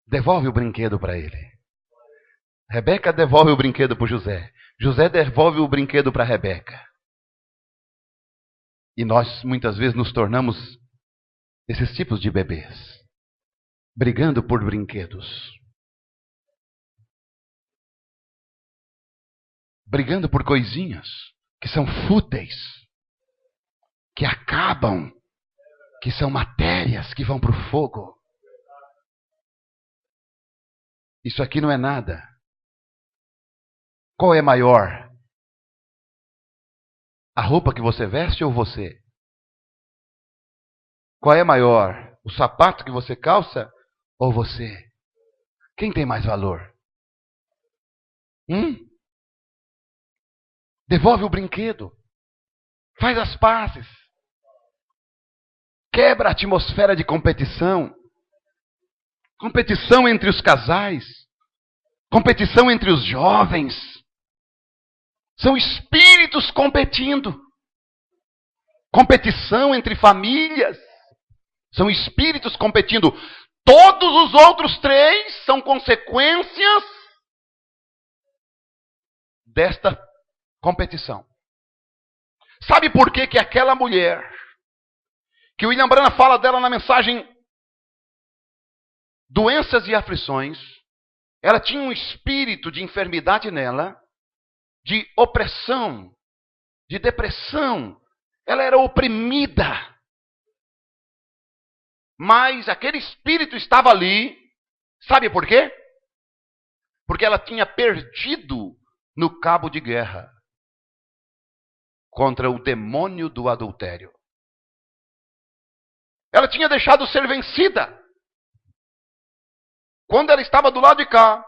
Devolve o brinquedo para ele. Rebeca devolve o brinquedo para José. José devolve o brinquedo para Rebeca. E nós muitas vezes nos tornamos esses tipos de bebês. Brigando por brinquedos. Brigando por coisinhas que são fúteis. Que acabam. Que são matérias que vão para o fogo. Isso aqui não é nada. Qual é maior? A roupa que você veste ou você? Qual é maior? O sapato que você calça ou você? Quem tem mais valor? Devolve o brinquedo. Faz as pazes. Quebra a atmosfera de competição. Competição entre os casais. Competição entre os jovens. São espíritos competindo. Competição entre famílias. São espíritos competindo. Todos os outros três são consequências desta competição. Sabe por que aquela mulher, que o William Branham fala dela na mensagem Doenças e Aflições, ela tinha um espírito de enfermidade nela, de opressão, de depressão. Ela era oprimida. Mas aquele espírito estava ali. Sabe por quê? Porque ela tinha perdido no cabo de guerra contra o demônio do adultério. Ela tinha deixado ser vencida. Quando ela estava do lado de cá,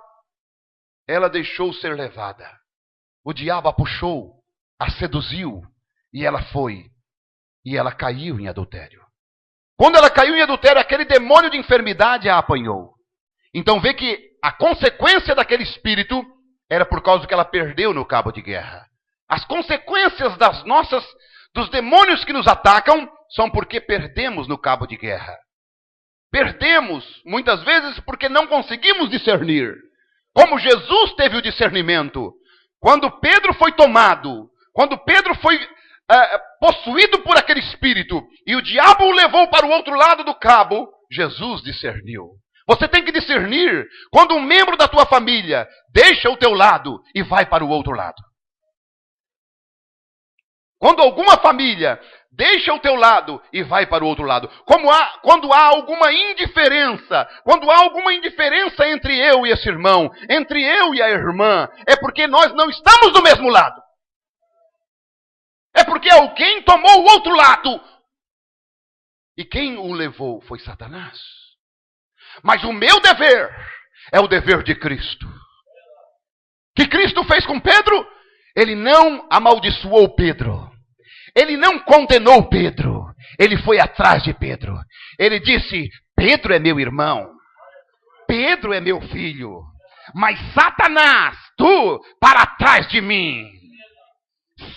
ela deixou ser levada. O diabo a puxou, a seduziu, e ela foi. E ela caiu em adultério. Quando ela caiu em adultério, aquele demônio de enfermidade a apanhou. Então vê que a consequência daquele espírito era por causa do que ela perdeu no cabo de guerra. As consequências dos demônios que nos atacam são porque perdemos no cabo de guerra. Perdemos, muitas vezes, porque não conseguimos discernir. Como Jesus teve o discernimento. Quando Pedro foi tomado, quando Pedro foi possuído por aquele espírito, e o diabo o levou para o outro lado do cabo, Jesus discerniu. Você tem que discernir quando um membro da tua família deixa o teu lado e vai para o outro lado. Quando alguma família deixa o teu lado e vai para o outro lado. Quando há alguma indiferença, quando há alguma indiferença entre eu e esse irmão, entre eu e a irmã, é porque nós não estamos do mesmo lado. É porque alguém tomou o outro lado. E quem o levou foi Satanás. Mas o meu dever é o dever de Cristo. O que Cristo fez com Pedro? Ele não amaldiçoou Pedro. Ele não condenou Pedro. Ele foi atrás de Pedro. Ele disse: Pedro é meu irmão. Pedro é meu filho. Mas Satanás, tu para trás de mim.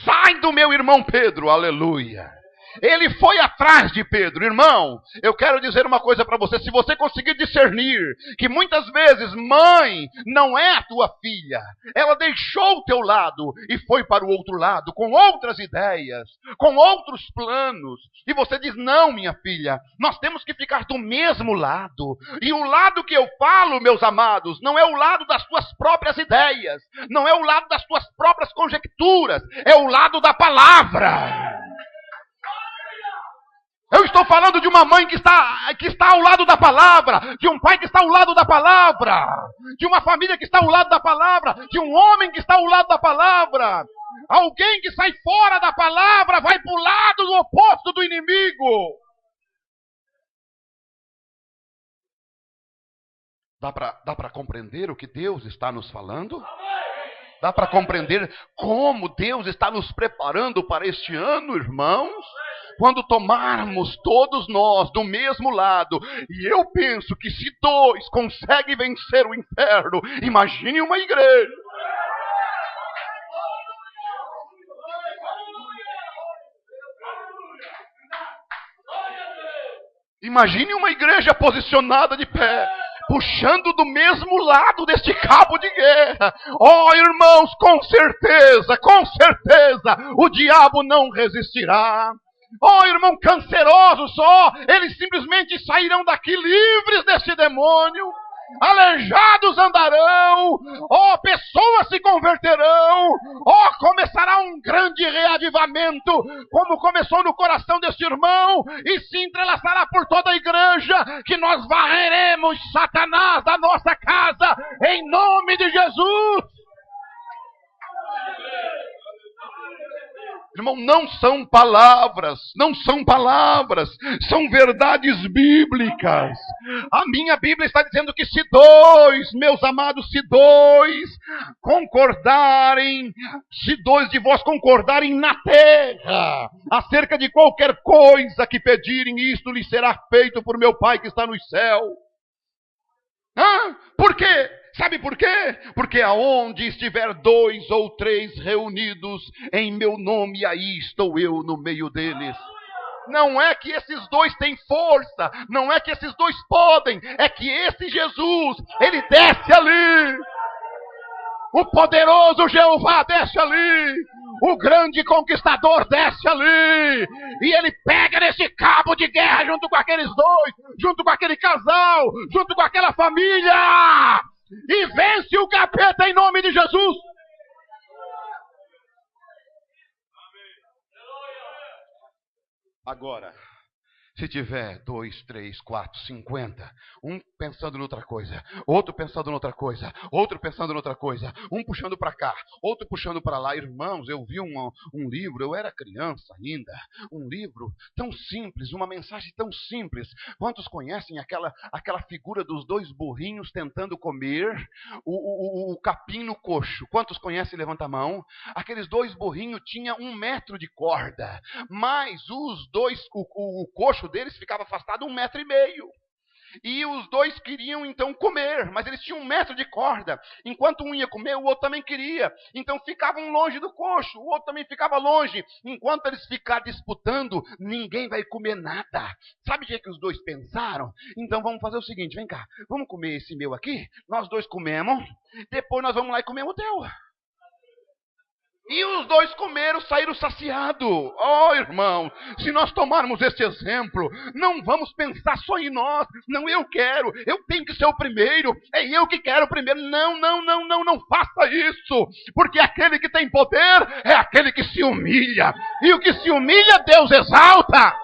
Sai do meu irmão Pedro. Aleluia. Ele foi atrás de Pedro. Irmão, eu quero dizer uma coisa para você. Se você conseguir discernir que muitas vezes mãe não é a tua filha, ela deixou o teu lado e foi para o outro lado com outras ideias, com outros planos, e você diz: não, minha filha, nós temos que ficar do mesmo lado. E o lado que eu falo, meus amados, não é o lado das tuas próprias ideias, não é o lado das tuas próprias conjecturas, é o lado da palavra. Eu estou falando de uma mãe que está ao lado da palavra, de um pai que está ao lado da palavra, de uma família que está ao lado da palavra, de um homem que está ao lado da palavra. Alguém que sai fora da palavra vai para o lado oposto do inimigo. Dá para compreender o que Deus está nos falando? Dá para compreender como Deus está nos preparando para este ano, irmãos? Quando tomarmos todos nós do mesmo lado, e eu penso que se 2 conseguem vencer o inferno, imagine uma igreja. Imagine uma igreja posicionada de pé, puxando do mesmo lado deste cabo de guerra. Oh, irmãos, com certeza, o diabo não resistirá. Oh, irmão canceroso só, eles simplesmente sairão daqui livres deste demônio. Aleijados andarão, oh, pessoas se converterão, oh, começará um grande reavivamento, como começou no coração deste irmão, e se entrelaçará por toda a igreja, que nós varreremos Satanás da nossa casa, em nome de Jesus. Irmão, não são palavras, são verdades bíblicas. A minha Bíblia está dizendo que se 2, meus amados, se 2 concordarem, se 2 de vós concordarem na terra, acerca de qualquer coisa que pedirem, isto lhes será feito por meu Pai que está no céu. Por quê? Sabe por quê? Porque aonde estiver 2 ou 3 reunidos em meu nome, aí estou eu no meio deles. Não é que esses 2 têm força, não é que esses 2 podem, é que esse Jesus, ele desce ali. O poderoso Jeová desce ali. O grande conquistador desce ali. E ele pega nesse cabo de guerra junto com aqueles 2, junto com aquele casal, junto com aquela família. E vence o capeta em nome de Jesus. Agora, se tiver 2, 3, 4, 50, um pensando em outra coisa, outro pensando em outra coisa, outro pensando em outra coisa, um puxando para cá, outro puxando para lá. Irmãos, eu vi um livro, eu era criança ainda, um livro tão simples, uma mensagem tão simples. Quantos conhecem aquela figura dos 2 burrinhos tentando comer o capim no coxo? Quantos conhecem? Levanta a mão. Aqueles 2 burrinhos tinham 1 metro de corda, mas os 2, o coxo deles ficava afastado 1,5 metro. E os dois queriam então comer, mas eles tinham 1 metro de corda. Enquanto um ia comer, o outro também queria. Então ficavam longe do coxo, o outro também ficava longe. Enquanto eles ficarem disputando, ninguém vai comer nada. Sabe o que é que os dois pensaram? Então vamos fazer o seguinte, vem cá, vamos comer esse meu aqui, nós dois comemos, depois nós vamos lá e comemos o teu. E os dois comeram, saíram saciados. Oh, irmão, se nós tomarmos esse exemplo, não vamos pensar só em nós. Não, eu tenho que ser o primeiro. É eu que quero primeiro. Não faça isso. Porque aquele que tem poder é aquele que se humilha. E o que se humilha, Deus exalta.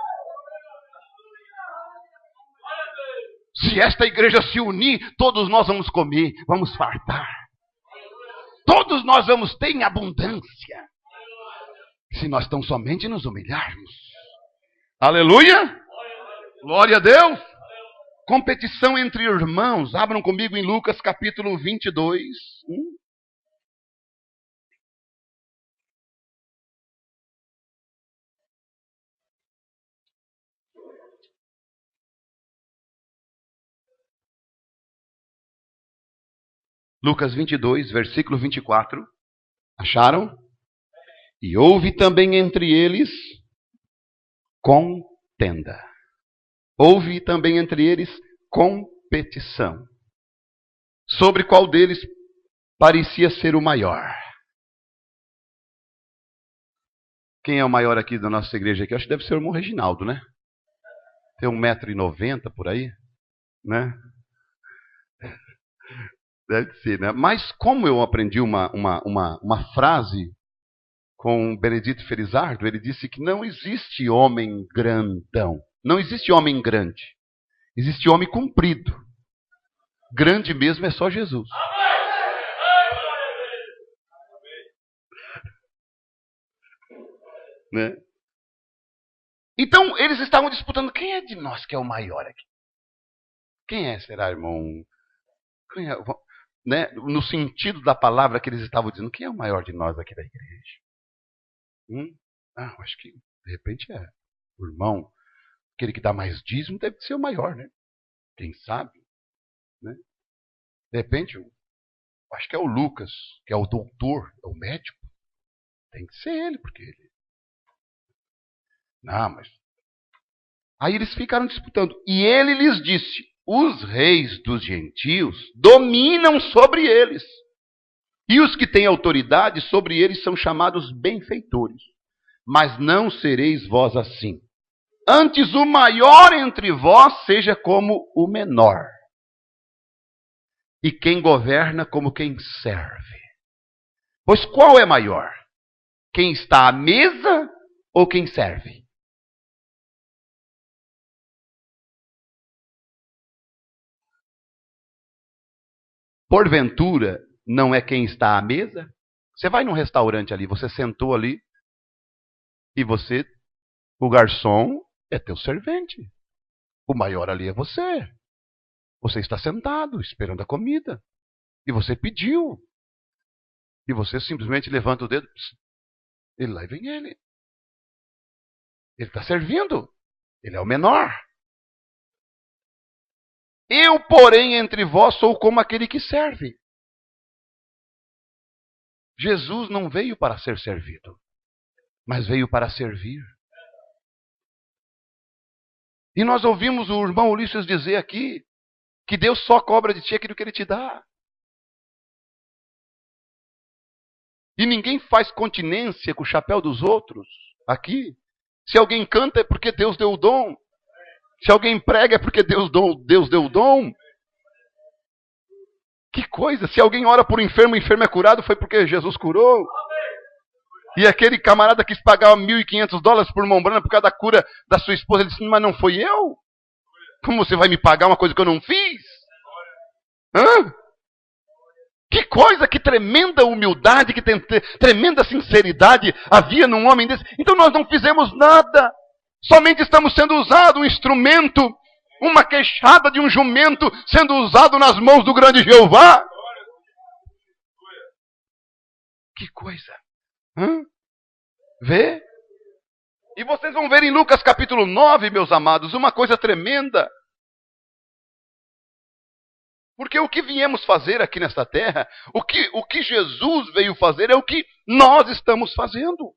Se esta igreja se unir, todos nós vamos comer, vamos fartar. Todos nós vamos ter em abundância. Se nós tão somente nos humilharmos. Aleluia! Glória a Deus! Competição entre irmãos. Abram comigo em Lucas capítulo 22. Lucas 22, versículo 24. Acharam? E houve também entre eles contenda. Houve também entre eles competição. Sobre qual deles parecia ser o maior. Quem é o maior aqui da nossa igreja aqui? Eu acho que deve ser o irmão Reginaldo, né? Tem 1,90 m por aí, né? Deve ser, né? Mas como eu aprendi uma frase com Benedito Felizardo, ele disse que não existe homem grandão. Não existe homem grande. Existe homem comprido. Grande mesmo é só Jesus. Né? Então, eles estavam disputando. Quem é de nós que é o maior aqui? Quem é, será, irmão? Quem é? Né? No sentido da palavra que eles estavam dizendo, quem é o maior de nós aqui da igreja? Acho que de repente é o irmão, aquele que dá mais dízimo deve ser o maior, né? Quem sabe? Né? De repente, acho que é o Lucas, que é o doutor, é o médico. Tem que ser ele, porque ele... Não, mas... Aí eles ficaram disputando. E ele lhes disse, os reis dos gentios dominam sobre eles. E os que têm autoridade sobre eles são chamados benfeitores. Mas não sereis vós assim. Antes o maior entre vós seja como o menor. E quem governa como quem serve. Pois qual é maior? Quem está à mesa ou quem serve? Porventura, não é quem está à mesa? Você vai num restaurante ali, você sentou ali, e você, o garçom, é teu servente. O maior ali é você. Você está sentado, esperando a comida. E você pediu. E você simplesmente levanta o dedo. Ele lá vem ele. Ele está servindo. Ele é o menor. Eu, porém, entre vós sou como aquele que serve. Jesus não veio para ser servido, mas veio para servir. E nós ouvimos o irmão Ulisses dizer aqui que Deus só cobra de ti aquilo que Ele te dá. E ninguém faz continência com o chapéu dos outros aqui. Se alguém canta é porque Deus deu o dom. Se alguém prega é porque Deus deu o dom. Que coisa! Se alguém ora por um enfermo, o enfermo é curado, foi porque Jesus curou. E aquele camarada quis pagar $1.500 por uma ombrana por causa da cura da sua esposa. Ele disse, mas não foi eu? Como você vai me pagar uma coisa que eu não fiz? Que coisa, que tremenda humildade, que tremenda sinceridade havia num homem desse. Então nós não fizemos nada. Somente estamos sendo usados, um instrumento, uma queixada de um jumento sendo usado nas mãos do grande Jeová. Que coisa. Vê? E vocês vão ver em Lucas capítulo 9, meus amados, uma coisa tremenda. Porque o que viemos fazer aqui nesta terra, o que Jesus veio fazer é o que nós estamos fazendo.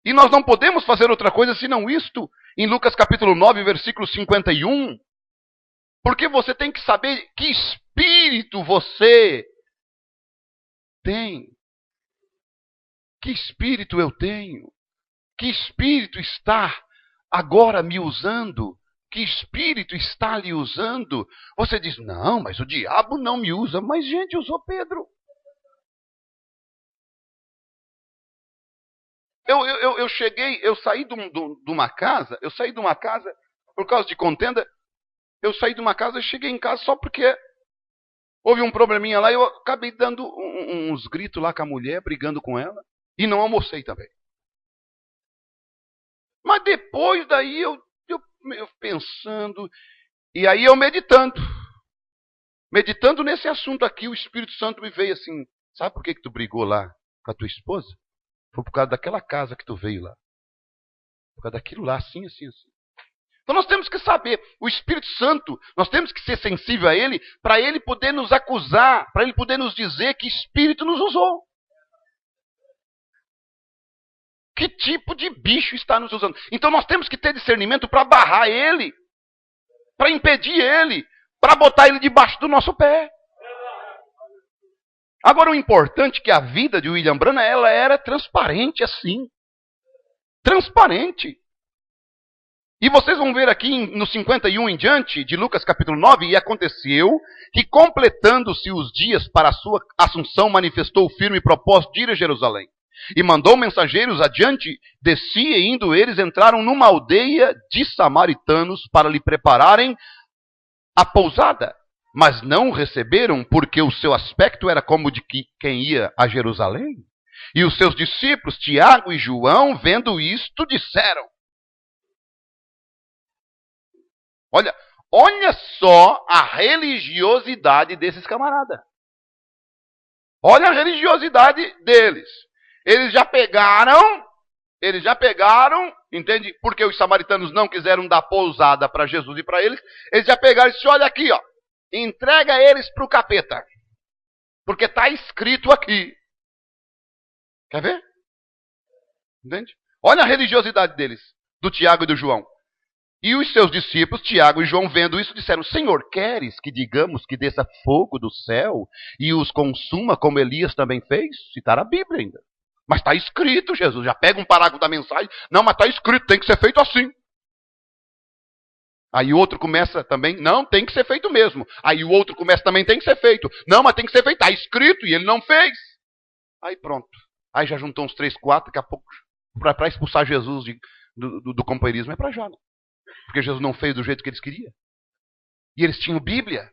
E nós não podemos fazer outra coisa senão isto. Em Lucas capítulo 9, versículo 51. Porque você tem que saber que espírito você tem. Que espírito eu tenho? Que espírito está agora me usando? Que espírito está lhe usando? Você diz, não, mas o diabo não me usa. Mas, gente, usou Pedro. Eu saí de uma casa, por causa de contenda, eu saí de uma casa e cheguei em casa só porque houve um probleminha lá e eu acabei dando uns gritos lá com a mulher, brigando com ela, e não almocei também. Mas depois daí eu pensando, e aí eu meditando nesse assunto aqui, o Espírito Santo me veio assim, sabe por que tu brigou lá com a tua esposa? Foi por causa daquela casa que tu veio lá. Por causa daquilo lá, assim. Então nós temos que saber, o Espírito Santo, nós temos que ser sensível a Ele, para Ele poder nos acusar, para Ele poder nos dizer que Espírito nos usou. Que tipo de bicho está nos usando? Então nós temos que ter discernimento para barrar ele, para impedir ele, para botar ele debaixo do nosso pé. Agora o importante é que a vida de William Branham, ela era transparente assim. Transparente. E vocês vão ver aqui no 51 em diante, de Lucas capítulo 9, e aconteceu que completando-se os dias para a sua assunção, manifestou o firme propósito de ir a Jerusalém. E mandou mensageiros adiante de si, e indo eles, entraram numa aldeia de samaritanos para lhe prepararem a pousada. Mas não o receberam, porque o seu aspecto era como de quem ia a Jerusalém. E os seus discípulos, Tiago e João, vendo isto, disseram. Olha só a religiosidade desses camaradas. Olha a religiosidade deles. Eles já pegaram, entende? Porque os samaritanos não quiseram dar pousada para Jesus e para eles. Eles já pegaram e disseram, olha aqui, ó, entrega eles para o capeta. Porque está escrito aqui. Quer ver? Entende? Olha a religiosidade deles, do Tiago e do João. E os seus discípulos, Tiago e João, vendo isso, disseram, Senhor, queres que digamos que desça fogo do céu e os consuma como Elias também fez? Citar a Bíblia ainda. Mas está escrito, Jesus. Já pega um parágrafo da mensagem. Não, mas está escrito, tem que ser feito assim. Aí o outro começa também, não, tem que ser feito mesmo. Aí o outro começa também, tem que ser feito. Não, mas tem que ser feito, está escrito e ele não fez. Aí pronto. Aí já juntou uns 3, 4, daqui a pouco, para expulsar Jesus do companheirismo, é para já. Não? Porque Jesus não fez do jeito que eles queriam. E eles tinham Bíblia.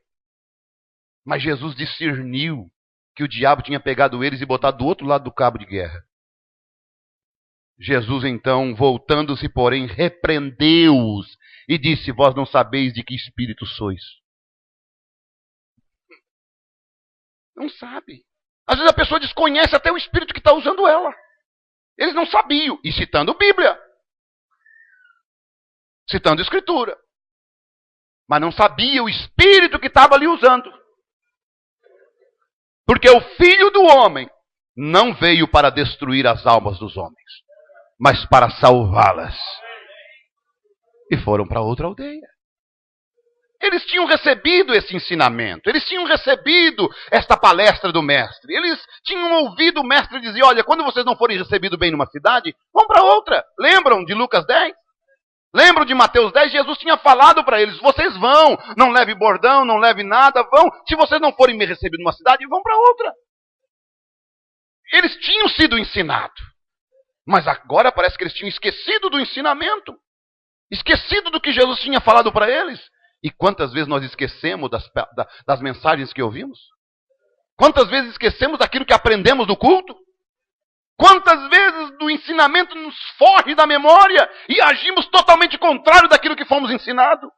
Mas Jesus discerniu que o diabo tinha pegado eles e botado do outro lado do cabo de guerra. Jesus, então, voltando-se, porém, repreendeu-os e disse, vós não sabeis de que espírito sois. Não sabe. Às vezes a pessoa desconhece até o espírito que está usando ela. Eles não sabiam. E citando Bíblia. Citando Escritura. Mas não sabia o espírito que estava ali usando. Porque o Filho do Homem não veio para destruir as almas dos homens, mas para salvá-las. E foram para outra aldeia. Eles tinham recebido esse ensinamento. Eles tinham recebido esta palestra do mestre. Eles tinham ouvido o mestre dizer, olha, quando vocês não forem recebidos bem numa cidade, vão para outra. Lembram de Lucas 10? Lembram de Mateus 10? Jesus tinha falado para eles, vocês vão, não leve bordão, não leve nada, vão. Se vocês não forem bem recebidos numa cidade, vão para outra. Eles tinham sido ensinados. Mas agora parece que eles tinham esquecido do ensinamento. Esquecido do que Jesus tinha falado para eles. E quantas vezes nós esquecemos das mensagens que ouvimos? Quantas vezes esquecemos daquilo que aprendemos no culto? Quantas vezes do ensinamento nos foge da memória e agimos totalmente contrário daquilo que fomos ensinados?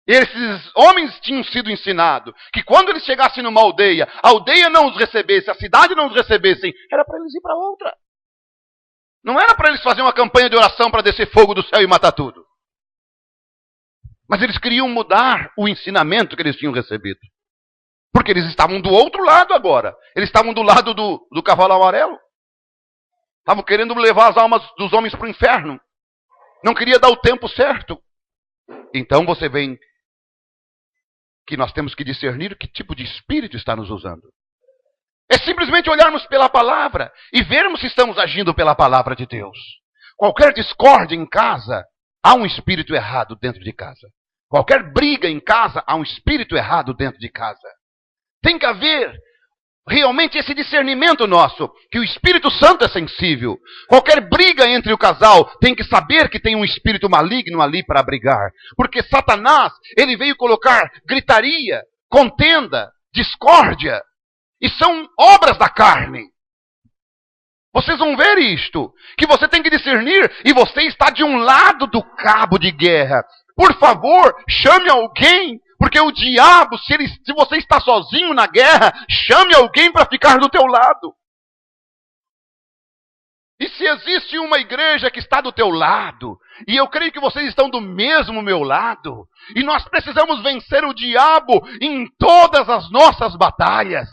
Esses homens tinham sido ensinados que quando eles chegassem numa aldeia, a aldeia não os recebesse, a cidade não os recebessem, era para eles ir para outra. Não era para eles fazerem uma campanha de oração para descer fogo do céu e matar tudo. Mas eles queriam mudar o ensinamento que eles tinham recebido. Porque eles estavam do outro lado agora. Eles estavam do lado do cavalo amarelo. Estavam querendo levar as almas dos homens para o inferno. Não queria dar o tempo certo. Então você vê que nós temos que discernir que tipo de espírito está nos usando. É simplesmente olharmos pela palavra e vermos se estamos agindo pela palavra de Deus. Qualquer discórdia em casa, há um espírito errado dentro de casa. Qualquer briga em casa, há um espírito errado dentro de casa. Tem que haver realmente esse discernimento nosso, que o Espírito Santo é sensível. Qualquer briga entre o casal tem que saber que tem um espírito maligno ali para brigar. Porque Satanás, ele veio colocar gritaria, contenda, discórdia. E são obras da carne. Vocês vão ver isto, que você tem que discernir e você está de um lado do cabo de guerra. Por favor, chame alguém, porque o diabo, se você está sozinho na guerra, chame alguém para ficar do teu lado. E se existe uma igreja que está do teu lado, e eu creio que vocês estão do mesmo meu lado, e nós precisamos vencer o diabo em todas as nossas batalhas.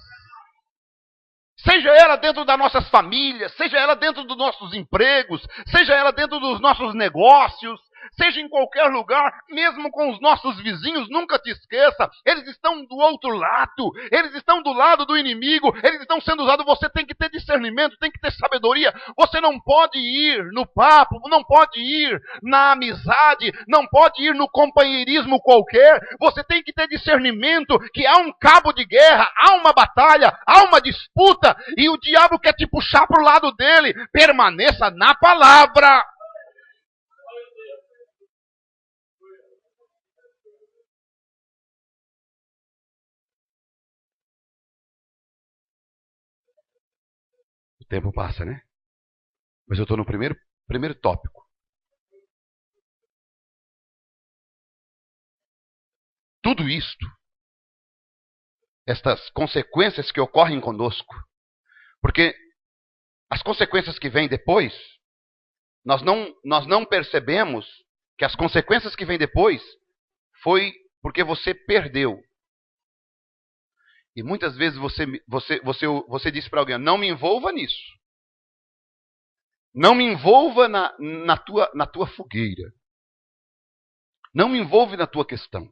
Seja ela dentro das nossas famílias, seja ela dentro dos nossos empregos, seja ela dentro dos nossos negócios, seja em qualquer lugar, mesmo com os nossos vizinhos, nunca te esqueça, eles estão do outro lado, eles estão do lado do inimigo, eles estão sendo usados, você tem que ter discernimento, tem que ter sabedoria, você não pode ir no papo, não pode ir na amizade, não pode ir no companheirismo qualquer, você tem que ter discernimento que há um cabo de guerra, há uma batalha, há uma disputa, e o diabo quer te puxar para o lado dele, permaneça na palavra. O tempo passa, né? Mas eu estou no primeiro tópico. Tudo isto, estas consequências que ocorrem conosco, porque as consequências que vêm depois, nós não percebemos que as consequências que vêm depois foi porque você perdeu. E muitas vezes você diz para alguém, não me envolva nisso. Não me envolva na tua fogueira. Não me envolve na tua questão.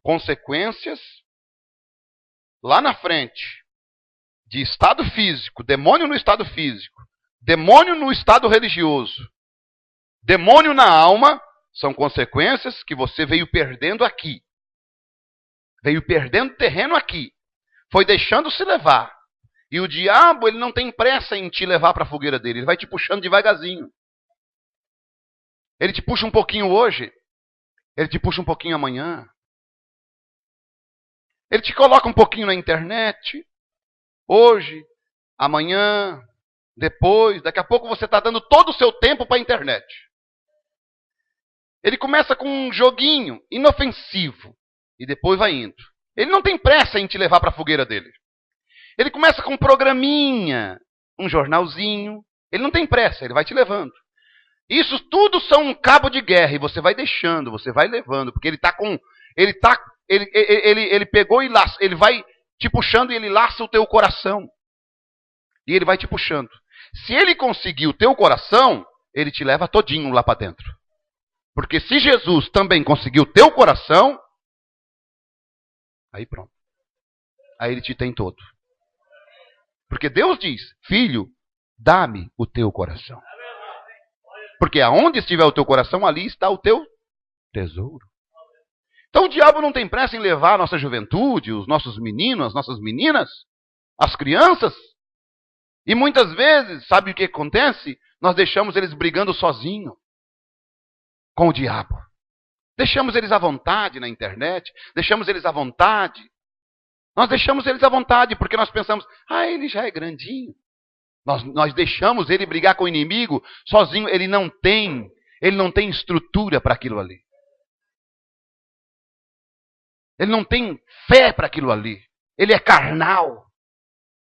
Consequências lá na frente de estado físico, demônio no estado físico, demônio no estado religioso, demônio na alma, são consequências que você veio perdendo aqui. Veio perdendo terreno aqui. Foi deixando se levar. E o diabo, ele não tem pressa em te levar para a fogueira dele. Ele vai te puxando devagarzinho. Ele te puxa um pouquinho hoje. Ele te puxa um pouquinho amanhã. Ele te coloca um pouquinho na internet. Hoje, amanhã, depois. Daqui a pouco você está dando todo o seu tempo para a internet. Ele começa com um joguinho inofensivo. E depois vai indo. Ele não tem pressa em te levar para a fogueira dele. Ele começa com um programinha, um jornalzinho. Ele não tem pressa, ele vai te levando. Isso tudo são um cabo de guerra. E você vai deixando, você vai levando. Porque ele pegou e laça. Ele vai te puxando e ele laça o teu coração. E ele vai te puxando. Se ele conseguir o teu coração, ele te leva todinho lá para dentro. Porque se Jesus também conseguiu o teu coração, aí pronto. Aí ele te tem todo. Porque Deus diz, filho, dá-me o teu coração. Porque aonde estiver o teu coração, ali está o teu tesouro. Então o diabo não tem pressa em levar a nossa juventude, os nossos meninos, as nossas meninas, as crianças. E muitas vezes, sabe o que acontece? Nós deixamos eles brigando sozinhos com o diabo. Deixamos eles à vontade na internet, deixamos eles à vontade. Nós deixamos eles à vontade porque nós pensamos, ele já é grandinho. Nós deixamos ele brigar com o inimigo sozinho, ele não tem estrutura para aquilo ali. Ele não tem fé para aquilo ali. Ele é carnal.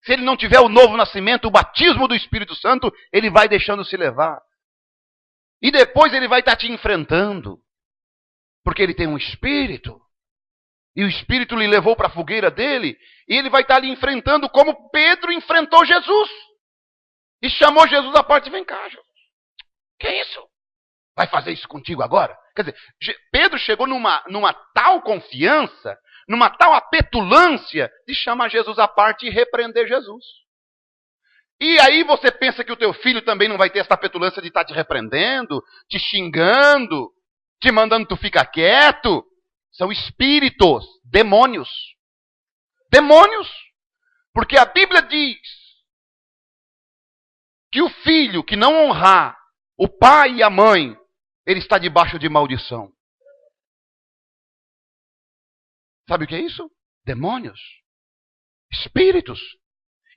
Se ele não tiver o novo nascimento, o batismo do Espírito Santo, ele vai deixando se levar. E depois ele vai estar te enfrentando. Porque ele tem um espírito. E o Espírito lhe levou para a fogueira dele. E ele vai estar ali enfrentando como Pedro enfrentou Jesus. E chamou Jesus à parte. Vem cá, Jesus. Que é isso? Vai fazer isso contigo agora? Quer dizer, Pedro chegou numa tal confiança, numa tal apetulância de chamar Jesus à parte e repreender Jesus. E aí você pensa que o teu filho também não vai ter essa petulância de estar te repreendendo, te xingando, te mandando tu ficar quieto? São espíritos, demônios. Demônios. Porque a Bíblia diz que o filho que não honrar o pai e a mãe, ele está debaixo de maldição. Sabe o que é isso? Demônios. Espíritos.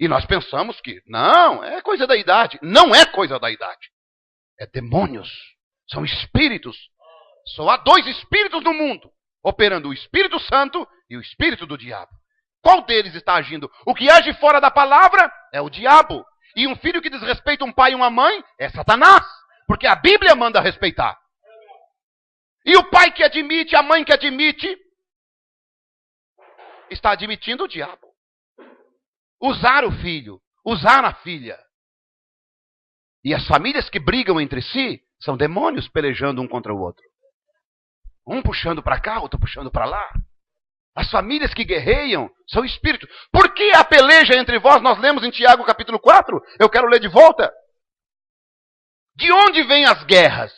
E nós pensamos que, não, é coisa da idade. Não é coisa da idade. É demônios. São espíritos. Só há 2 espíritos no mundo, operando o Espírito Santo e o espírito do diabo. Qual deles está agindo? O que age fora da palavra é o diabo. E um filho que desrespeita um pai e uma mãe é Satanás. Porque a Bíblia manda respeitar. E o pai que admite, a mãe que admite, está admitindo o diabo. Usar o filho, usar a filha. E as famílias que brigam entre si são demônios pelejando um contra o outro. Um puxando para cá, outro puxando para lá. As famílias que guerreiam são espíritos. Por que a peleja entre vós? Nós lemos em Tiago capítulo 4. Eu quero ler de volta. De onde vêm as guerras?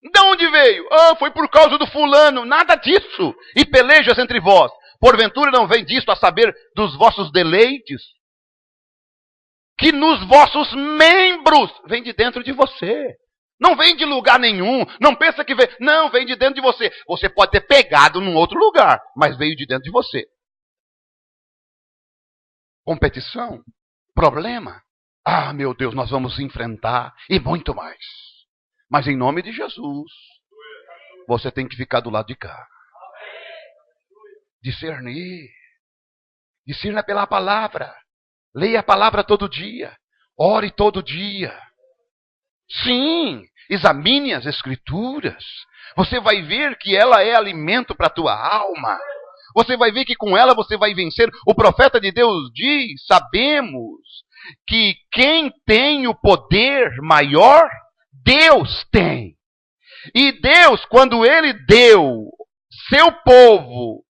De onde veio? Foi por causa do fulano. Nada disso. E pelejas entre vós. Porventura não vem disto a saber dos vossos deleites? Que nos vossos membros vem de dentro de você. Não vem de lugar nenhum. Não pensa que vem. Não, vem de dentro de você. Você pode ter pegado num outro lugar, mas veio de dentro de você. Competição. Problema. Ah, meu Deus, nós vamos enfrentar. E muito mais. Mas em nome de Jesus, você tem que ficar do lado de cá. Discernir. Discerna pela palavra. Leia a palavra todo dia. Ore todo dia. Sim, examine as escrituras. Você vai ver que ela é alimento para a tua alma. Você vai ver que com ela você vai vencer. O profeta de Deus diz, sabemos que quem tem o poder maior, Deus tem. E Deus, quando Ele deu seu povo,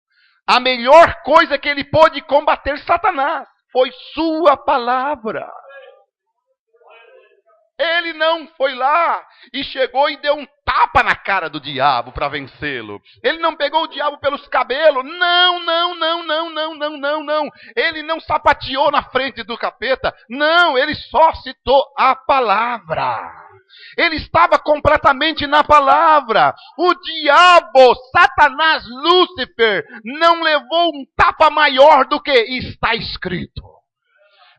a melhor coisa que Ele pôde combater Satanás foi sua palavra. Ele não foi lá e chegou e deu um tapa na cara do diabo para vencê-lo. Ele não pegou o diabo pelos cabelos. Não. Ele não sapateou na frente do capeta. Não, ele só citou a palavra. Ele estava completamente na palavra. O diabo, Satanás, Lúcifer, não levou um tapa maior do que está escrito.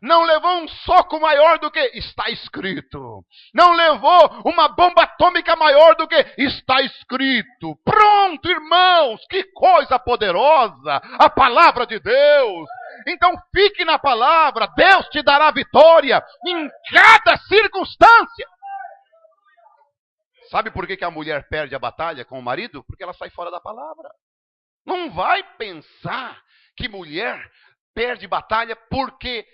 Não levou um soco maior do que está escrito. Não levou uma bomba atômica maior do que está escrito. Pronto, irmãos, que coisa poderosa, a palavra de Deus. Então fique na palavra, Deus te dará vitória em cada circunstância. Sabe por que a mulher perde a batalha com o marido? Porque ela sai fora da palavra. Não vai pensar que mulher perde batalha porque...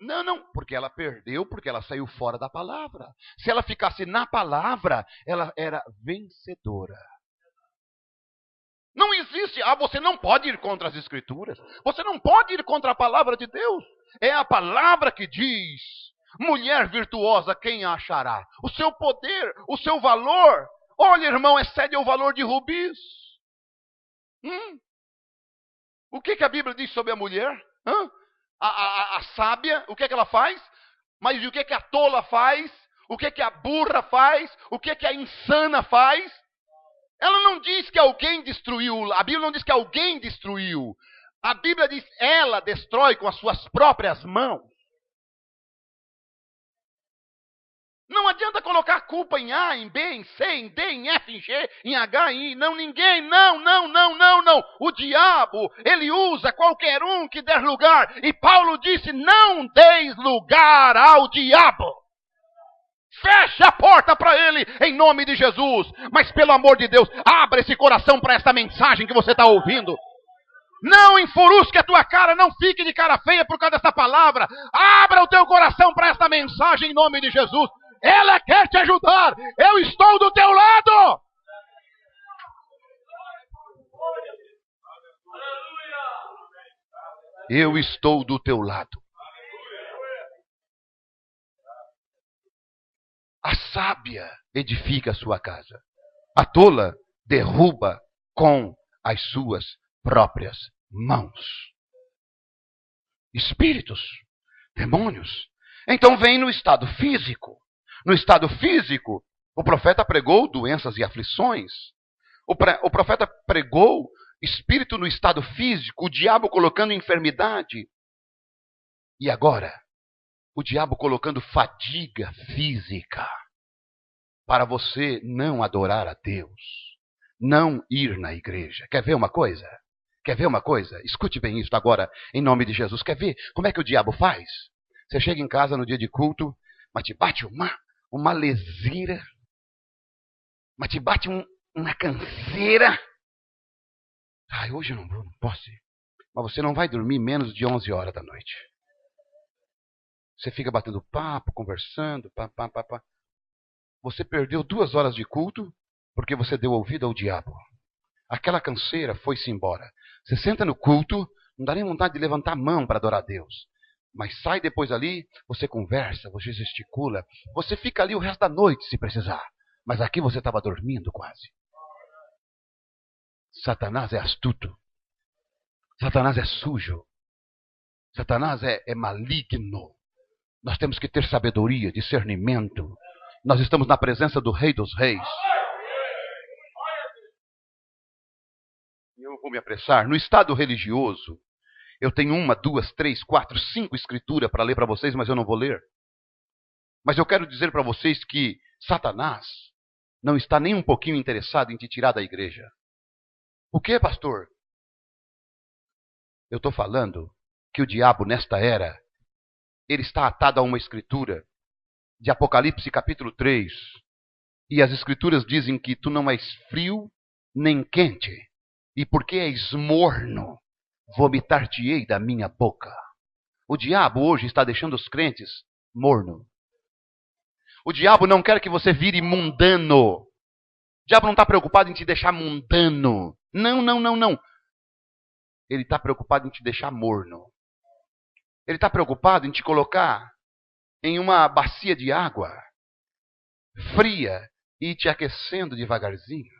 Não, porque ela perdeu, porque ela saiu fora da palavra. Se ela ficasse na palavra, ela era vencedora. Não existe, você não pode ir contra as escrituras. Você não pode ir contra a palavra de Deus. É a palavra que diz, mulher virtuosa, quem a achará? O seu poder, o seu valor, olha, irmão, excede o valor de rubis. O que a Bíblia diz sobre a mulher? A sábia, o que ela faz? Mas o que a tola faz? O que a burra faz? O que a insana faz? Ela não diz que alguém destruiu. A Bíblia não diz que alguém destruiu. A Bíblia diz, ela destrói com as suas próprias mãos. Não adianta colocar culpa em A, em B, em C, em D, em F, em G, em H, em I. Não, ninguém. Não. O diabo, ele usa qualquer um que der lugar. E Paulo disse, não deis lugar ao diabo. Feche a porta para ele, em nome de Jesus. Mas pelo amor de Deus, abra esse coração para esta mensagem que você está ouvindo. Não enfurusque a tua cara, não fique de cara feia por causa dessa palavra. Abra o teu coração para esta mensagem em nome de Jesus. Ela quer te ajudar. Eu estou do teu lado. Eu estou do teu lado. A sábia edifica a sua casa. A tola derruba com as suas próprias mãos. Espíritos, demônios. Então vem no estado físico. No estado físico, o profeta pregou doenças e aflições. O profeta pregou espírito no estado físico, o diabo colocando enfermidade. E agora, o diabo colocando fadiga física para você não adorar a Deus, não ir na igreja. Quer ver uma coisa? Quer ver uma coisa? Escute bem isso agora, em nome de Jesus. Quer ver como é que o diabo faz? Você chega em casa no dia de culto, mas te bate uma leseira, mas te bate uma canseira. Ai, hoje eu não vou, não posso ir. Mas você não vai dormir menos de 11 horas da noite. Você fica batendo papo, conversando, pá. Você perdeu 2 horas de culto porque você deu ouvido ao diabo. Aquela canseira foi-se embora. Você senta no culto, não dá nem vontade de levantar a mão para adorar a Deus. Mas sai depois ali, você conversa, você gesticula. Você fica ali o resto da noite se precisar. Mas aqui você estava dormindo quase. Satanás é astuto. Satanás é sujo. Satanás é maligno. Nós temos que ter sabedoria, discernimento. Nós estamos na presença do Rei dos Reis. Eu vou me apressar. No estado religioso, eu tenho 1, 2, 3, 4, 5 escrituras para ler para vocês, mas eu não vou ler. Mas eu quero dizer para vocês que Satanás não está nem um pouquinho interessado em te tirar da igreja. O que, pastor? Eu estou falando que o diabo, nesta era, ele está atado a uma escritura de Apocalipse capítulo 3. E as escrituras dizem que tu não és frio nem quente. E porque és morno, vomitar-te-ei da minha boca. O diabo hoje está deixando os crentes morno. O diabo não quer que você vire mundano. O diabo não está preocupado em te deixar mundano. Não. Ele está preocupado em te deixar morno. Ele está preocupado em te colocar em uma bacia de água fria e te aquecendo devagarzinho.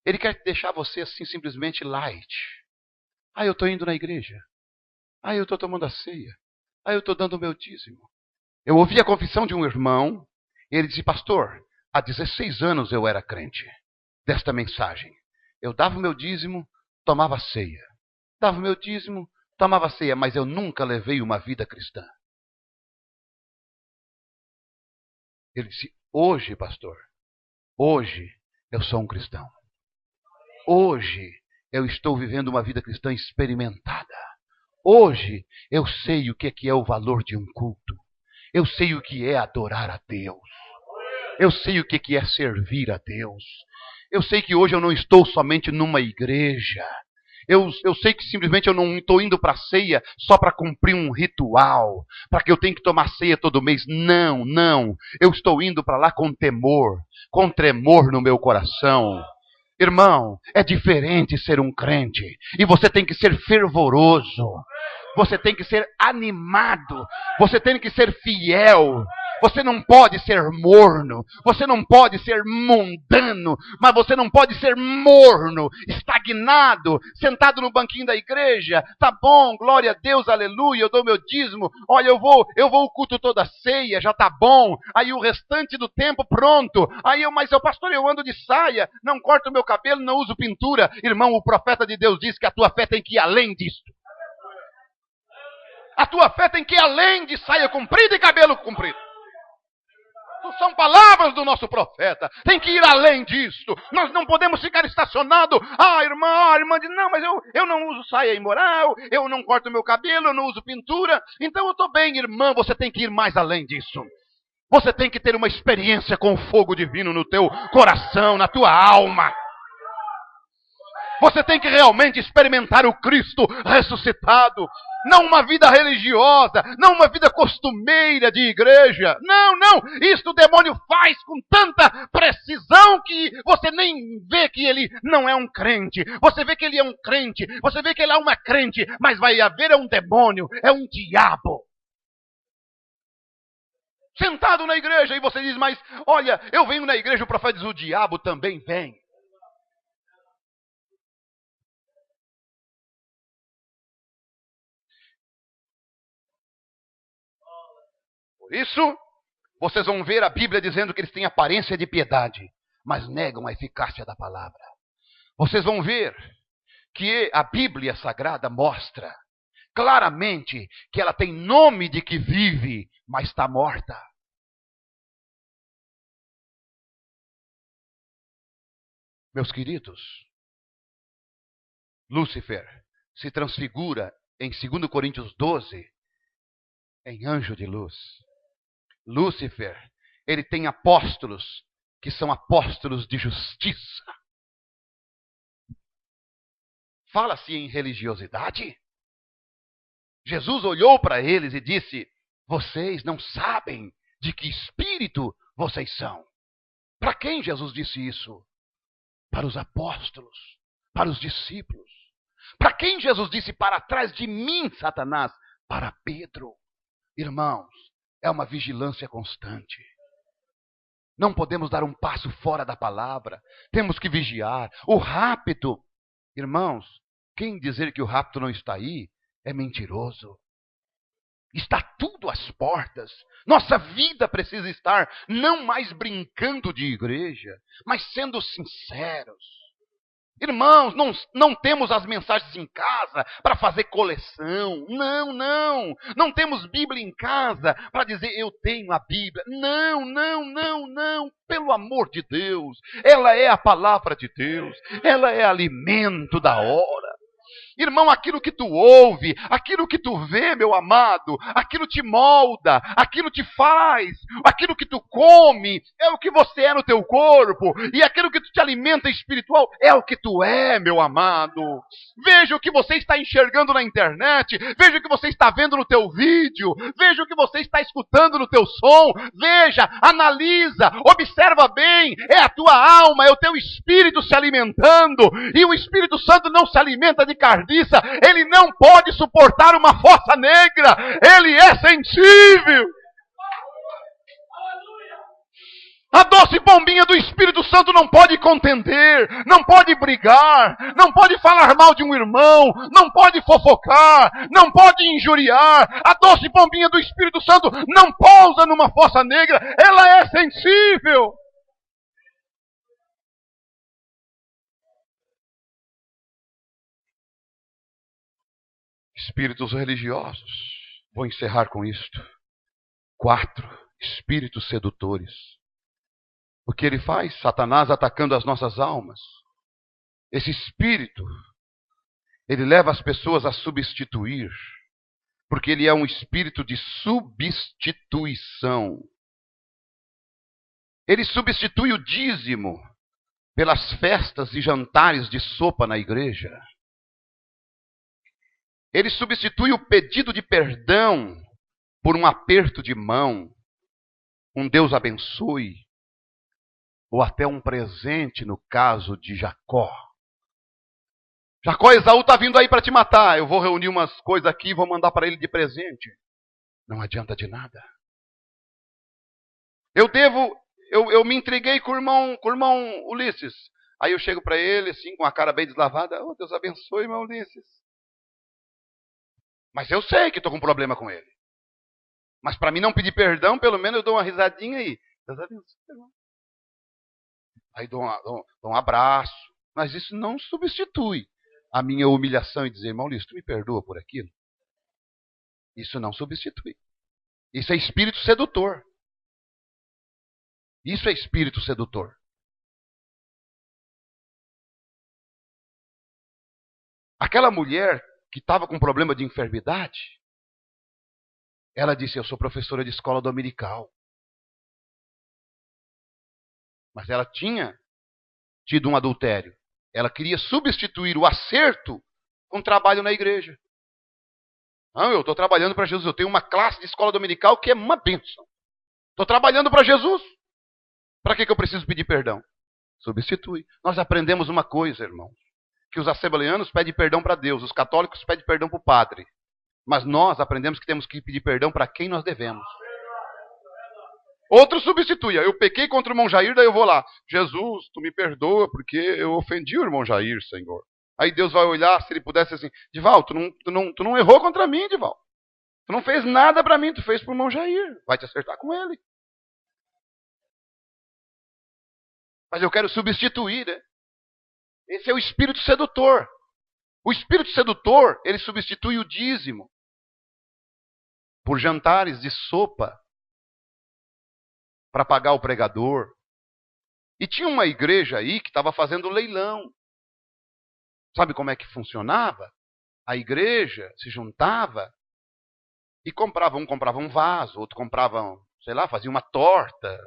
Ele quer deixar você assim simplesmente light. Eu estou indo na igreja. Eu estou tomando a ceia. Eu estou dando o meu dízimo. Eu ouvi a confissão de um irmão. Ele disse, pastor, há 16 anos eu era crente desta mensagem. Eu dava o meu dízimo, tomava ceia. Dava o meu dízimo, tomava ceia, mas eu nunca levei uma vida cristã. Ele disse, hoje, pastor, hoje eu sou um cristão. Hoje eu estou vivendo uma vida cristã experimentada. Hoje eu sei o que é o valor de um culto. Eu sei o que é adorar a Deus. Eu sei o que é servir a Deus. Eu sei que hoje eu não estou somente numa igreja. Eu sei que simplesmente eu não estou indo para a ceia só para cumprir um ritual, para que eu tenha que tomar ceia todo mês. Não. Eu estou indo para lá com temor, com tremor no meu coração. Irmão, é diferente ser um crente. E você tem que ser fervoroso. Você tem que ser animado. Você tem que ser fiel. Você não pode ser morno, você não pode ser mundano, mas você não pode ser morno, estagnado, sentado no banquinho da igreja. Tá bom, glória a Deus, aleluia, eu dou meu dízimo. Olha, eu vou o culto toda a ceia, já tá bom. Aí o restante do tempo, pronto. Mas pastor, eu ando de saia, não corto meu cabelo, não uso pintura. Irmão, o profeta de Deus diz que a tua fé tem que ir além disso. A tua fé tem que ir além de saia comprida e cabelo comprido. São palavras do nosso profeta. Tem que ir além disso. Nós não podemos ficar estacionados. A irmã diz, não, mas eu não uso saia imoral, eu não corto meu cabelo, eu não uso pintura. Então eu estou bem, irmã, você tem que ir mais além disso. Você tem que ter uma experiência com o fogo divino no teu coração, na tua alma. Você tem que realmente experimentar o Cristo ressuscitado. Não uma vida religiosa, não uma vida costumeira de igreja. Não, não. Isto o demônio faz com tanta precisão que você nem vê que ele não é um crente. Você vê que ele é um crente. Você vê que ele é uma crente. Mas vai haver um demônio, é um diabo. Sentado na igreja e você diz, mas olha, eu venho na igreja, o profeta diz, o diabo também vem. Por isso, vocês vão ver a Bíblia dizendo que eles têm aparência de piedade, mas negam a eficácia da palavra. Vocês vão ver que a Bíblia Sagrada mostra claramente que ela tem nome de que vive, mas está morta. Meus queridos, Lúcifer se transfigura em 2 Coríntios 12 em anjo de luz. Lúcifer, ele tem apóstolos que são apóstolos de justiça. Fala-se em religiosidade. Jesus olhou para eles e disse, vocês não sabem de que espírito vocês são. Para quem Jesus disse isso? Para os apóstolos, para os discípulos. Para quem Jesus disse, para trás de mim, Satanás? Para Pedro. Irmãos, é uma vigilância constante. Não podemos dar um passo fora da palavra. Temos que vigiar. O rapto, irmãos, quem dizer que o rapto não está aí é mentiroso. Está tudo às portas. Nossa vida precisa estar não mais brincando de igreja, mas sendo sinceros. Irmãos, não temos as mensagens em casa para fazer coleção. Não, não. Não temos Bíblia em casa para dizer eu tenho a Bíblia. Não, não, não, não. Pelo amor de Deus. Ela é a palavra de Deus. Ela é alimento da hora. Irmão, aquilo que tu ouve, aquilo que tu vê, meu amado, aquilo te molda, aquilo te faz, aquilo que tu come, é o que você é no teu corpo, e aquilo que tu te alimenta espiritual é o que tu é, meu amado. Veja o que você está enxergando na internet, veja o que você está vendo no teu vídeo, veja o que você está escutando no teu som, veja, analisa, observa bem, é a tua alma, é o teu espírito se alimentando, e o Espírito Santo não se alimenta de carniça, ele não pode suportar uma fossa negra, ele é sensível. A doce bombinha do Espírito Santo não pode contender, não pode brigar, não pode falar mal de um irmão, não pode fofocar, não pode injuriar. A doce bombinha do Espírito Santo não pousa numa fossa negra, ela é sensível. Espíritos religiosos. Vou encerrar com isto. 4. Espíritos sedutores. O que ele faz? Satanás atacando as nossas almas. Esse espírito, ele leva as pessoas a substituir. Porque ele é um espírito de substituição. Ele substitui o dízimo pelas festas e jantares de sopa na igreja. Ele substitui o pedido de perdão por um aperto de mão, um Deus abençoe, ou até um presente no caso de Jacó. Jacó, Esaú está vindo aí para te matar, eu vou reunir umas coisas aqui e vou mandar para ele de presente. Não adianta de nada. Eu me entreguei com o irmão Ulisses. Aí eu chego para ele assim, com a cara bem deslavada, oh, Deus abençoe, irmão Ulisses. Mas eu sei que estou com problema com ele. Mas para mim não pedir perdão, pelo menos eu dou uma risadinha aí. Deus abençoe, irmão. Aí dou um abraço. Mas isso não substitui a minha humilhação e dizer, irmão Ulisses, tu me perdoa por aquilo? Isso não substitui. Isso é espírito sedutor. Isso é espírito sedutor. Aquela mulher que estava com problema de enfermidade, ela disse, eu sou professora de escola dominical. Mas ela tinha tido um adultério. Ela queria substituir o acerto com trabalho na igreja. Não, eu estou trabalhando para Jesus. Eu tenho uma classe de escola dominical que é uma bênção. Estou trabalhando para Jesus. Para que eu preciso pedir perdão? Substitui. Nós aprendemos uma coisa, irmãos. Que os assembleanos pedem perdão para Deus. Os católicos pedem perdão para o padre. Mas nós aprendemos que temos que pedir perdão para quem nós devemos. Outro substitui. Eu pequei contra o irmão Jair, daí eu vou lá. Jesus, tu me perdoa porque eu ofendi o irmão Jair, Senhor. Aí Deus vai olhar, se ele pudesse assim, Dival, tu não errou contra mim, Dival. Tu não fez nada para mim, tu fez pro irmão Jair. Vai te acertar com ele. Mas eu quero substituir, né? Esse é o espírito sedutor. O espírito sedutor, ele substitui o dízimo por jantares de sopa para pagar o pregador. E tinha uma igreja aí que estava fazendo leilão. Sabe como é que funcionava? A igreja se juntava e comprava. Um comprava um vaso, outro comprava, sei lá, fazia uma torta,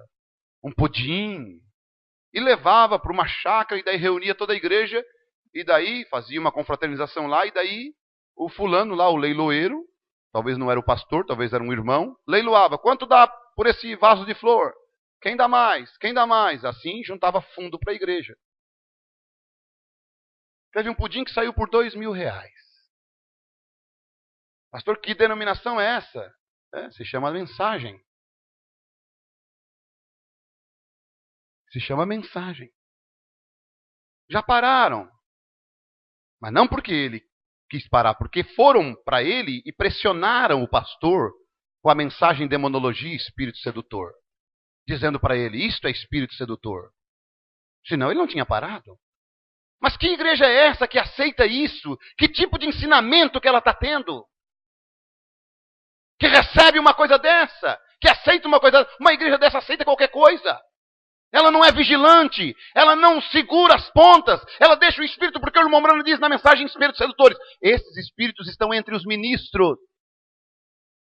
um pudim. E levava para uma chácara e daí reunia toda a igreja. E daí fazia uma confraternização lá. E daí o fulano lá, o leiloeiro, talvez não era o pastor, talvez era um irmão, leiloava. Quanto dá por esse vaso de flor? Quem dá mais? Quem dá mais? Assim juntava fundo para a igreja. Teve um pudim que saiu por R$2.000. Pastor, que denominação é essa? Se chama mensagem. Se chama mensagem. Já pararam. Mas não porque ele quis parar, porque foram para ele e pressionaram o pastor com a mensagem demonologia e espírito sedutor. Dizendo para ele, isto é espírito sedutor. Senão ele não tinha parado. Mas que igreja é essa que aceita isso? Que tipo de ensinamento que ela está tendo? Que recebe uma coisa dessa? Que aceita uma coisa dessa? Uma igreja dessa aceita qualquer coisa. Ela não é vigilante. Ela não segura as pontas. Ela deixa o espírito, porque o irmão Brano diz na mensagem espíritos sedutores. Esses espíritos estão entre os ministros.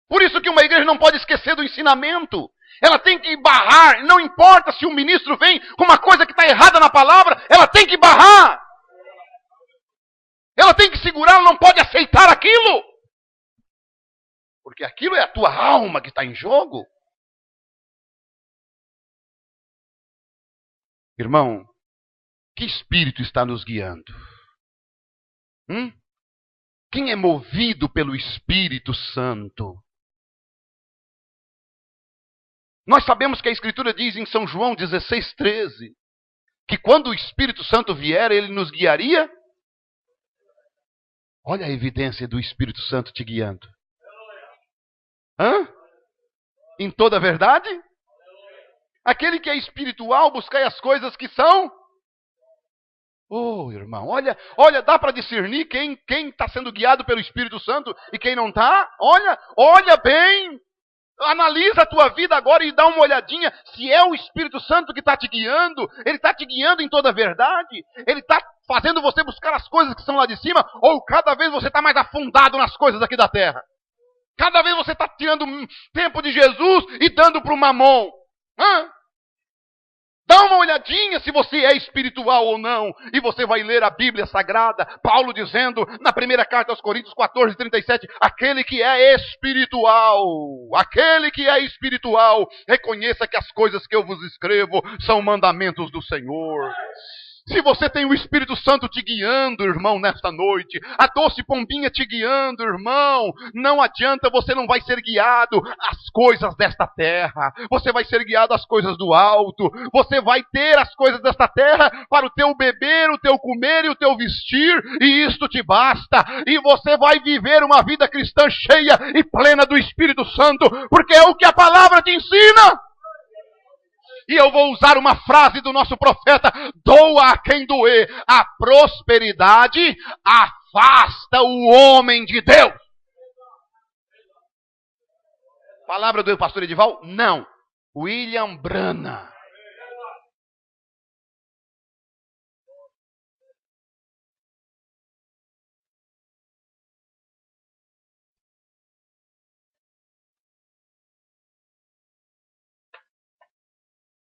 Por isso que uma igreja não pode esquecer do ensinamento. Ela tem que barrar. Não importa se um ministro vem com uma coisa que está errada na palavra. Ela tem que barrar. Ela tem que segurar. Ela não pode aceitar aquilo. Porque aquilo é a tua alma que está em jogo. Irmão, que espírito está nos guiando? Quem é movido pelo Espírito Santo? Nós sabemos que a Escritura diz em São João 16,13 que quando o Espírito Santo vier, ele nos guiaria. Olha a evidência do Espírito Santo te guiando. Em toda a verdade? Aquele que é espiritual, buscai as coisas que são. Irmão, olha, dá para discernir quem está sendo guiado pelo Espírito Santo e quem não está? Olha bem. Analisa a tua vida agora e dá uma olhadinha se é o Espírito Santo que está te guiando. Ele está te guiando em toda a verdade. Ele está fazendo você buscar as coisas que são lá de cima. Ou cada vez você está mais afundado nas coisas aqui da terra. Cada vez você está tirando tempo de Jesus e dando para o mamon. Dá uma olhadinha se você é espiritual ou não. E você vai ler a Bíblia Sagrada. Paulo dizendo na primeira carta aos Coríntios 14:37. Aquele que é espiritual. Reconheça que as coisas que eu vos escrevo são mandamentos do Senhor. Se você tem o Espírito Santo te guiando, irmão, nesta noite, a doce pombinha te guiando, irmão, não adianta, você não vai ser guiado às coisas desta terra, você vai ser guiado às coisas do alto, você vai ter as coisas desta terra para o teu beber, o teu comer e o teu vestir, e isto te basta, e você vai viver uma vida cristã cheia e plena do Espírito Santo, porque é o que a palavra te ensina. E eu vou usar uma frase do nosso profeta: doa a quem doer. A prosperidade afasta o homem de Deus. Palavra do pastor Edival? Não. William Branham.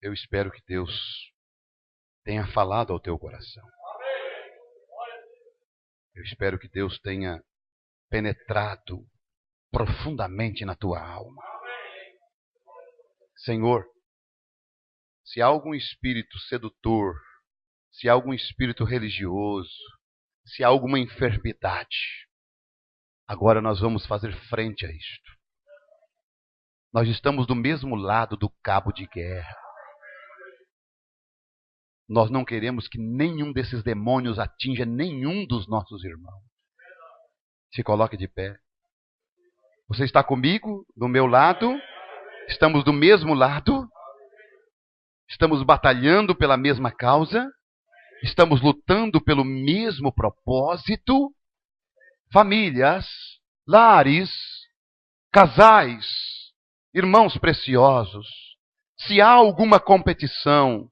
Eu espero que Deus tenha falado ao teu coração. Eu espero que Deus tenha penetrado profundamente na tua alma. Senhor, se há algum espírito sedutor, se há algum espírito religioso, se há alguma enfermidade, agora nós vamos fazer frente a isto. Nós estamos do mesmo lado do cabo de guerra. Nós não queremos que nenhum desses demônios atinja nenhum dos nossos irmãos. Se coloque de pé. Você está comigo, do meu lado? Estamos do mesmo lado? Estamos batalhando pela mesma causa? Estamos lutando pelo mesmo propósito? Famílias, lares, casais, irmãos preciosos, se há alguma competição,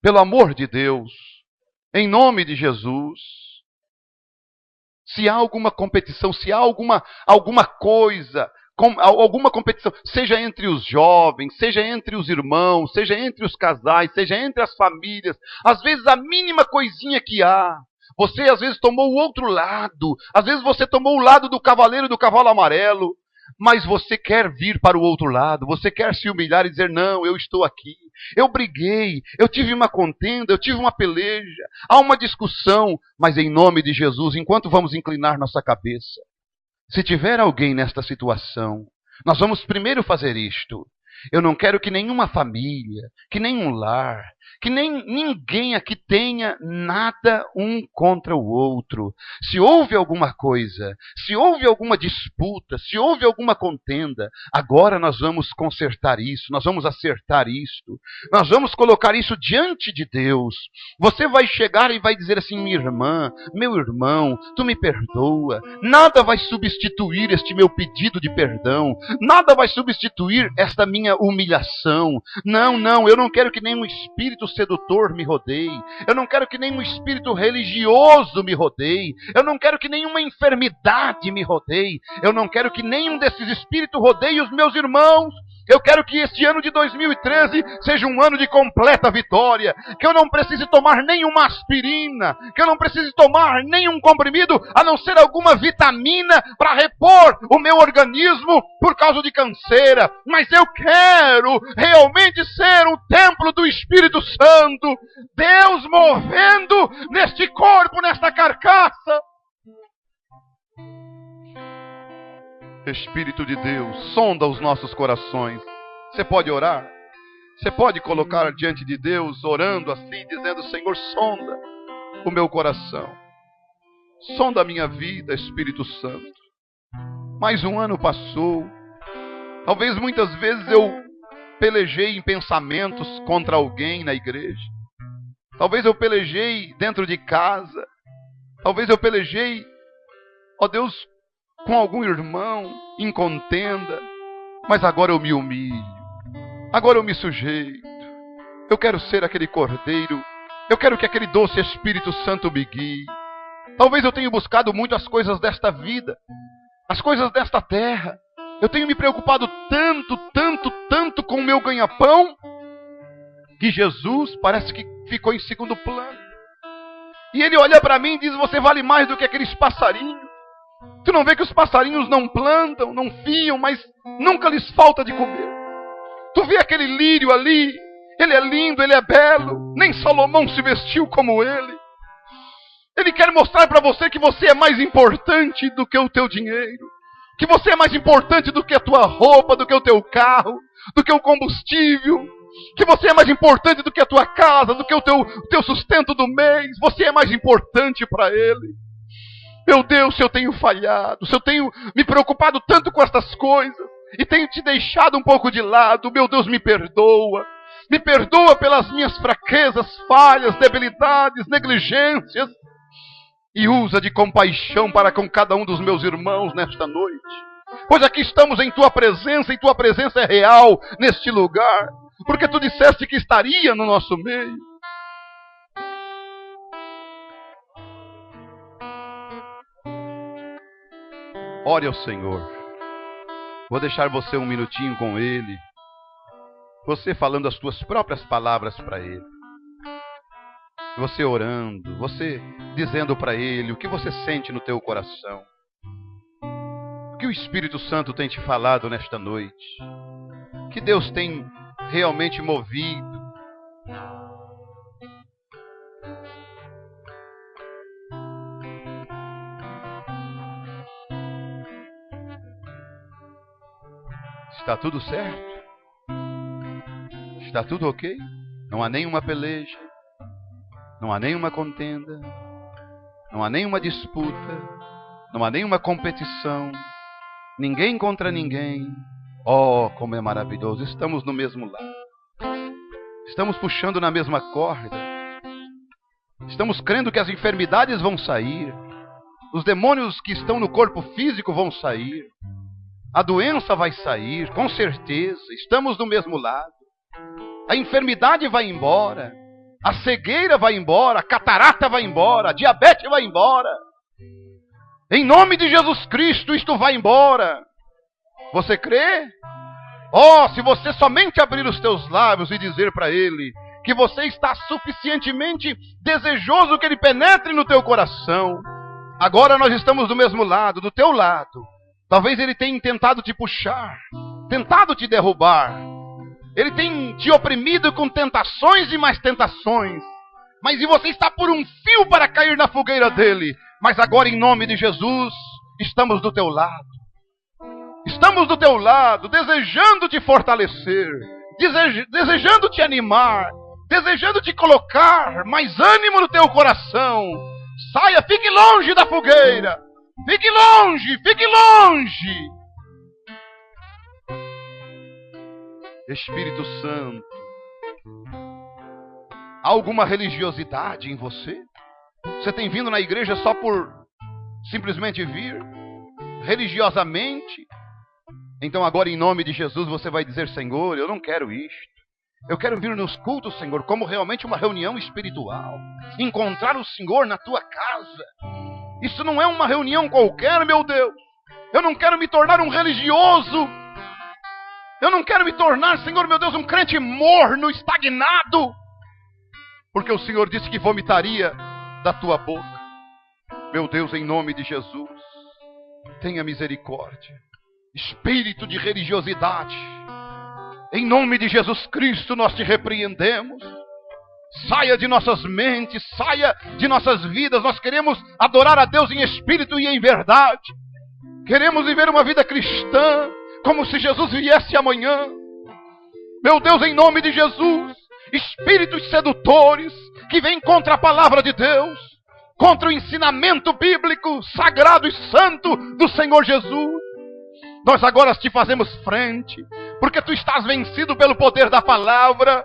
pelo amor de Deus, em nome de Jesus, se há alguma competição, se há alguma coisa, alguma competição, seja entre os jovens, seja entre os irmãos, seja entre os casais, seja entre as famílias, às vezes a mínima coisinha que há, você às vezes tomou o outro lado, às vezes você tomou o lado do cavaleiro e do cavalo amarelo, mas você quer vir para o outro lado, você quer se humilhar e dizer, não, eu estou aqui, eu briguei, eu tive uma contenda, eu tive uma peleja, há uma discussão, mas em nome de Jesus, enquanto vamos inclinar nossa cabeça, se tiver alguém nesta situação, nós vamos primeiro fazer isto. Eu não quero que nenhuma família, que nenhum lar, que nem ninguém aqui tenha nada um contra o outro. Se houve alguma coisa, se houve alguma disputa, se houve alguma contenda, agora nós vamos consertar isso, nós vamos acertar isto, nós vamos colocar isso diante de Deus. Você vai chegar e vai dizer assim, minha irmã, meu irmão, tu me perdoa. Nada vai substituir este meu pedido de perdão, nada vai substituir esta minha humilhação. Não, eu não quero que nenhum espírito sedutor me rodeie. Eu não quero que nenhum espírito religioso me rodeie. Eu não quero que nenhuma enfermidade me rodeie. Eu não quero que nenhum desses espíritos rodeie os meus irmãos. Eu quero que este ano de 2013 seja um ano de completa vitória. Que eu não precise tomar nenhuma aspirina. Que eu não precise tomar nenhum comprimido, a não ser alguma vitamina para repor o meu organismo por causa de canseira. Mas eu quero realmente ser o templo do Espírito Santo. Deus movendo neste corpo, nesta carcaça. Espírito de Deus, sonda os nossos corações. Você pode orar? Você pode colocar diante de Deus, orando assim, dizendo, Senhor, sonda o meu coração. Sonda a minha vida, Espírito Santo. Mais um ano passou. Talvez muitas vezes eu pelejei em pensamentos contra alguém na igreja. Talvez eu pelejei dentro de casa. Talvez eu pelejei, ó Deus, com algum irmão em contenda, mas agora eu me humilho, agora eu me sujeito, eu quero ser aquele cordeiro, eu quero que aquele doce Espírito Santo me guie. Talvez eu tenha buscado muito as coisas desta vida, as coisas desta terra, eu tenho me preocupado tanto com o meu ganha-pão, que Jesus parece que ficou em segundo plano, e Ele olha para mim e diz, você vale mais do que aqueles passarinhos. Tu não vê que os passarinhos não plantam, não fiam, mas nunca lhes falta de comer. Tu vê aquele lírio ali, ele é lindo, ele é belo, nem Salomão se vestiu como ele. Ele quer mostrar para você que você é mais importante do que o teu dinheiro, que você é mais importante do que a tua roupa, do que o teu carro, do que o combustível, que você é mais importante do que a tua casa, do que o teu sustento do mês. Você é mais importante para Ele. Meu Deus, se eu tenho falhado, se eu tenho me preocupado tanto com estas coisas e tenho te deixado um pouco de lado, meu Deus, me perdoa. Me perdoa pelas minhas fraquezas, falhas, debilidades, negligências. E usa de compaixão para com cada um dos meus irmãos nesta noite. Pois aqui estamos em Tua presença, e Tua presença é real neste lugar. Porque Tu disseste que estaria no nosso meio. Ore ao Senhor. Vou deixar você um minutinho com Ele. Você falando as tuas próprias palavras para Ele. Você orando, você dizendo para Ele o que você sente no teu coração. O que o Espírito Santo tem te falado nesta noite. O que Deus tem realmente movido. Está tudo certo? Está tudo ok? Não há nenhuma peleja, não há nenhuma contenda, não há nenhuma disputa, não há nenhuma competição, ninguém contra ninguém. Oh, como é maravilhoso! Estamos no mesmo lado, estamos puxando na mesma corda, estamos crendo que as enfermidades vão sair, os demônios que estão no corpo físico vão sair, a doença vai sair, com certeza, estamos do mesmo lado. A enfermidade vai embora, a cegueira vai embora, a catarata vai embora, a diabetes vai embora. Em nome de Jesus Cristo, isto vai embora. Você crê? Oh, se você somente abrir os teus lábios e dizer para Ele que você está suficientemente desejoso que Ele penetre no teu coração. Agora nós estamos do mesmo lado, do teu lado. Talvez Ele tenha tentado te puxar, tentado te derrubar. Ele tem te oprimido com tentações e mais tentações. Mas e você está por um fio para cair na fogueira dele. Mas agora, em nome de Jesus, estamos do teu lado. Estamos do teu lado, desejando te fortalecer, desejando te animar, desejando te colocar mais ânimo no teu coração. Saia, fique longe da fogueira. Fique longe, fique longe. Espírito Santo, há alguma religiosidade em você? Você tem vindo na igreja só por simplesmente vir? Religiosamente? Então agora, em nome de Jesus, você vai dizer: Senhor, eu não quero isto. Eu quero vir nos cultos, Senhor, como realmente uma reunião espiritual. Encontrar o Senhor na tua casa. Isso não é uma reunião qualquer, meu Deus. Eu não quero me tornar um religioso. Eu não quero me tornar, Senhor, meu Deus, um crente morno, estagnado. Porque o Senhor disse que vomitaria da tua boca. Meu Deus, em nome de Jesus, tenha misericórdia. Espírito de religiosidade, em nome de Jesus Cristo, nós te repreendemos. Saia de nossas mentes, saia de nossas vidas. Nós queremos adorar a Deus em espírito e em verdade. Queremos viver uma vida cristã, como se Jesus viesse amanhã. Meu Deus, em nome de Jesus, espíritos sedutores que vêm contra a palavra de Deus, contra o ensinamento bíblico, sagrado e santo do Senhor Jesus. Nós agora te fazemos frente, porque tu estás vencido pelo poder da palavra.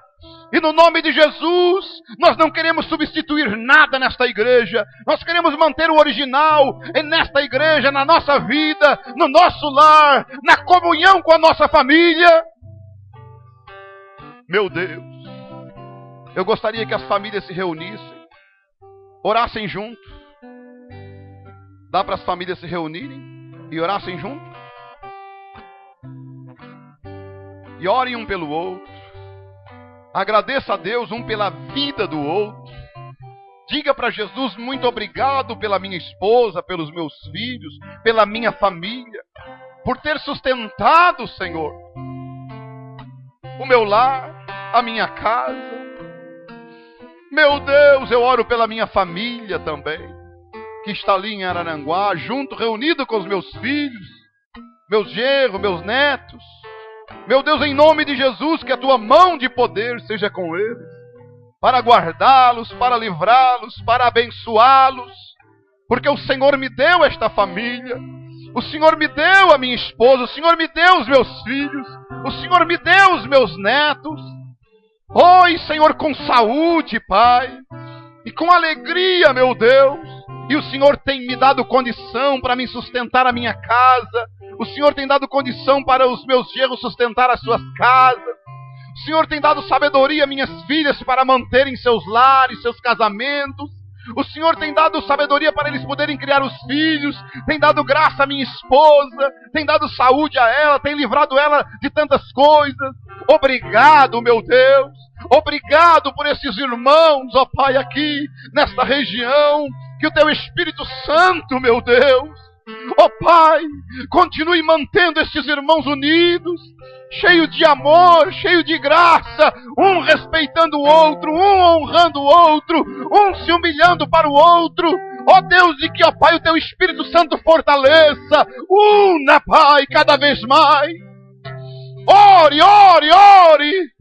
E no nome de Jesus, nós não queremos substituir nada nesta igreja. Nós queremos manter o original nesta igreja, na nossa vida, no nosso lar, na comunhão com a nossa família. Meu Deus, eu gostaria que as famílias se reunissem, orassem juntos. Dá para as famílias se reunirem e orassem juntos? E orem um pelo outro. Agradeça a Deus um pela vida do outro. Diga para Jesus: muito obrigado pela minha esposa, pelos meus filhos, pela minha família, por ter sustentado, Senhor, o meu lar, a minha casa. Meu Deus, eu oro pela minha família também, que está ali em Araranguá, junto, reunido com os meus filhos, meus genros, meus netos. Meu Deus, em nome de Jesus, que a tua mão de poder seja com eles, para guardá-los, para livrá-los, para abençoá-los, porque o Senhor me deu esta família, o Senhor me deu a minha esposa, o Senhor me deu os meus filhos, o Senhor me deu os meus netos. Oi, Senhor, com saúde, Pai, e com alegria, meu Deus. E o Senhor tem me dado condição para me sustentar a minha casa. O Senhor tem dado condição para os meus genros sustentar as suas casas. O Senhor tem dado sabedoria a minhas filhas para manterem seus lares, seus casamentos. O Senhor tem dado sabedoria para eles poderem criar os filhos, tem dado graça à minha esposa, tem dado saúde a ela, tem livrado ela de tantas coisas. Obrigado, meu Deus. Obrigado por esses irmãos, ó Pai, aqui nesta região. Que o Teu Espírito Santo, meu Deus, ó Pai, continue mantendo estes irmãos unidos, cheio de amor, cheio de graça, um respeitando o outro, um honrando o outro, um se humilhando para o outro. Ó Deus, e que, ó Pai, o Teu Espírito Santo fortaleça, una, Pai, cada vez mais. Ore, ore, ore.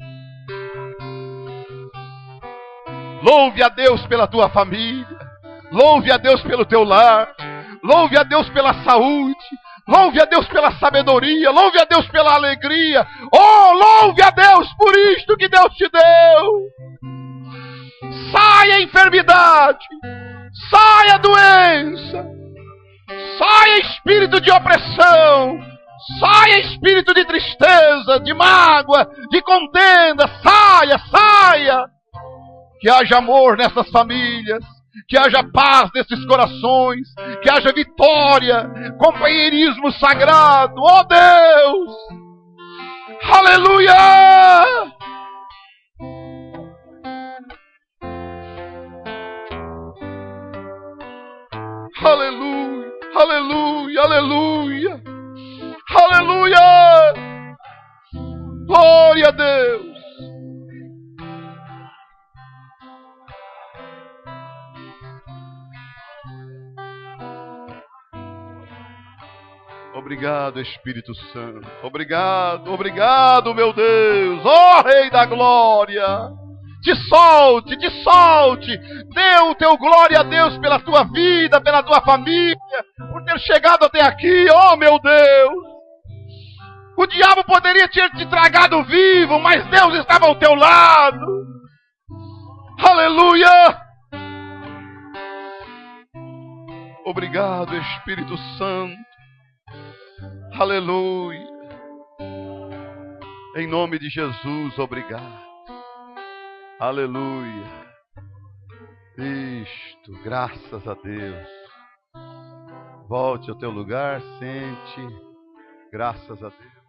Louve a Deus pela tua família. Louve a Deus pelo teu lar. Louve a Deus pela saúde. Louve a Deus pela sabedoria. Louve a Deus pela alegria. Oh, louve a Deus por isto que Deus te deu. Saia a enfermidade. Saia a doença. Saia espírito de opressão. Saia espírito de tristeza, de mágoa, de contenda. Saia, saia. Que haja amor nessas famílias, que haja paz nesses corações, que haja vitória, companheirismo sagrado. Oh Deus! Aleluia! Aleluia! Aleluia! Aleluia! Aleluia! Glória a Deus! Obrigado, Espírito Santo. Obrigado, obrigado, meu Deus. Ó Rei da Glória. Te solte, te solte. Dê o teu glória a Deus pela tua vida, pela tua família, por ter chegado até aqui. Ó meu Deus. O diabo poderia ter te tragado vivo, mas Deus estava ao teu lado. Aleluia. Obrigado, Espírito Santo. Aleluia. Em nome de Jesus, obrigado. Aleluia. Isto, graças a Deus. Volte ao teu lugar, sente. Graças a Deus.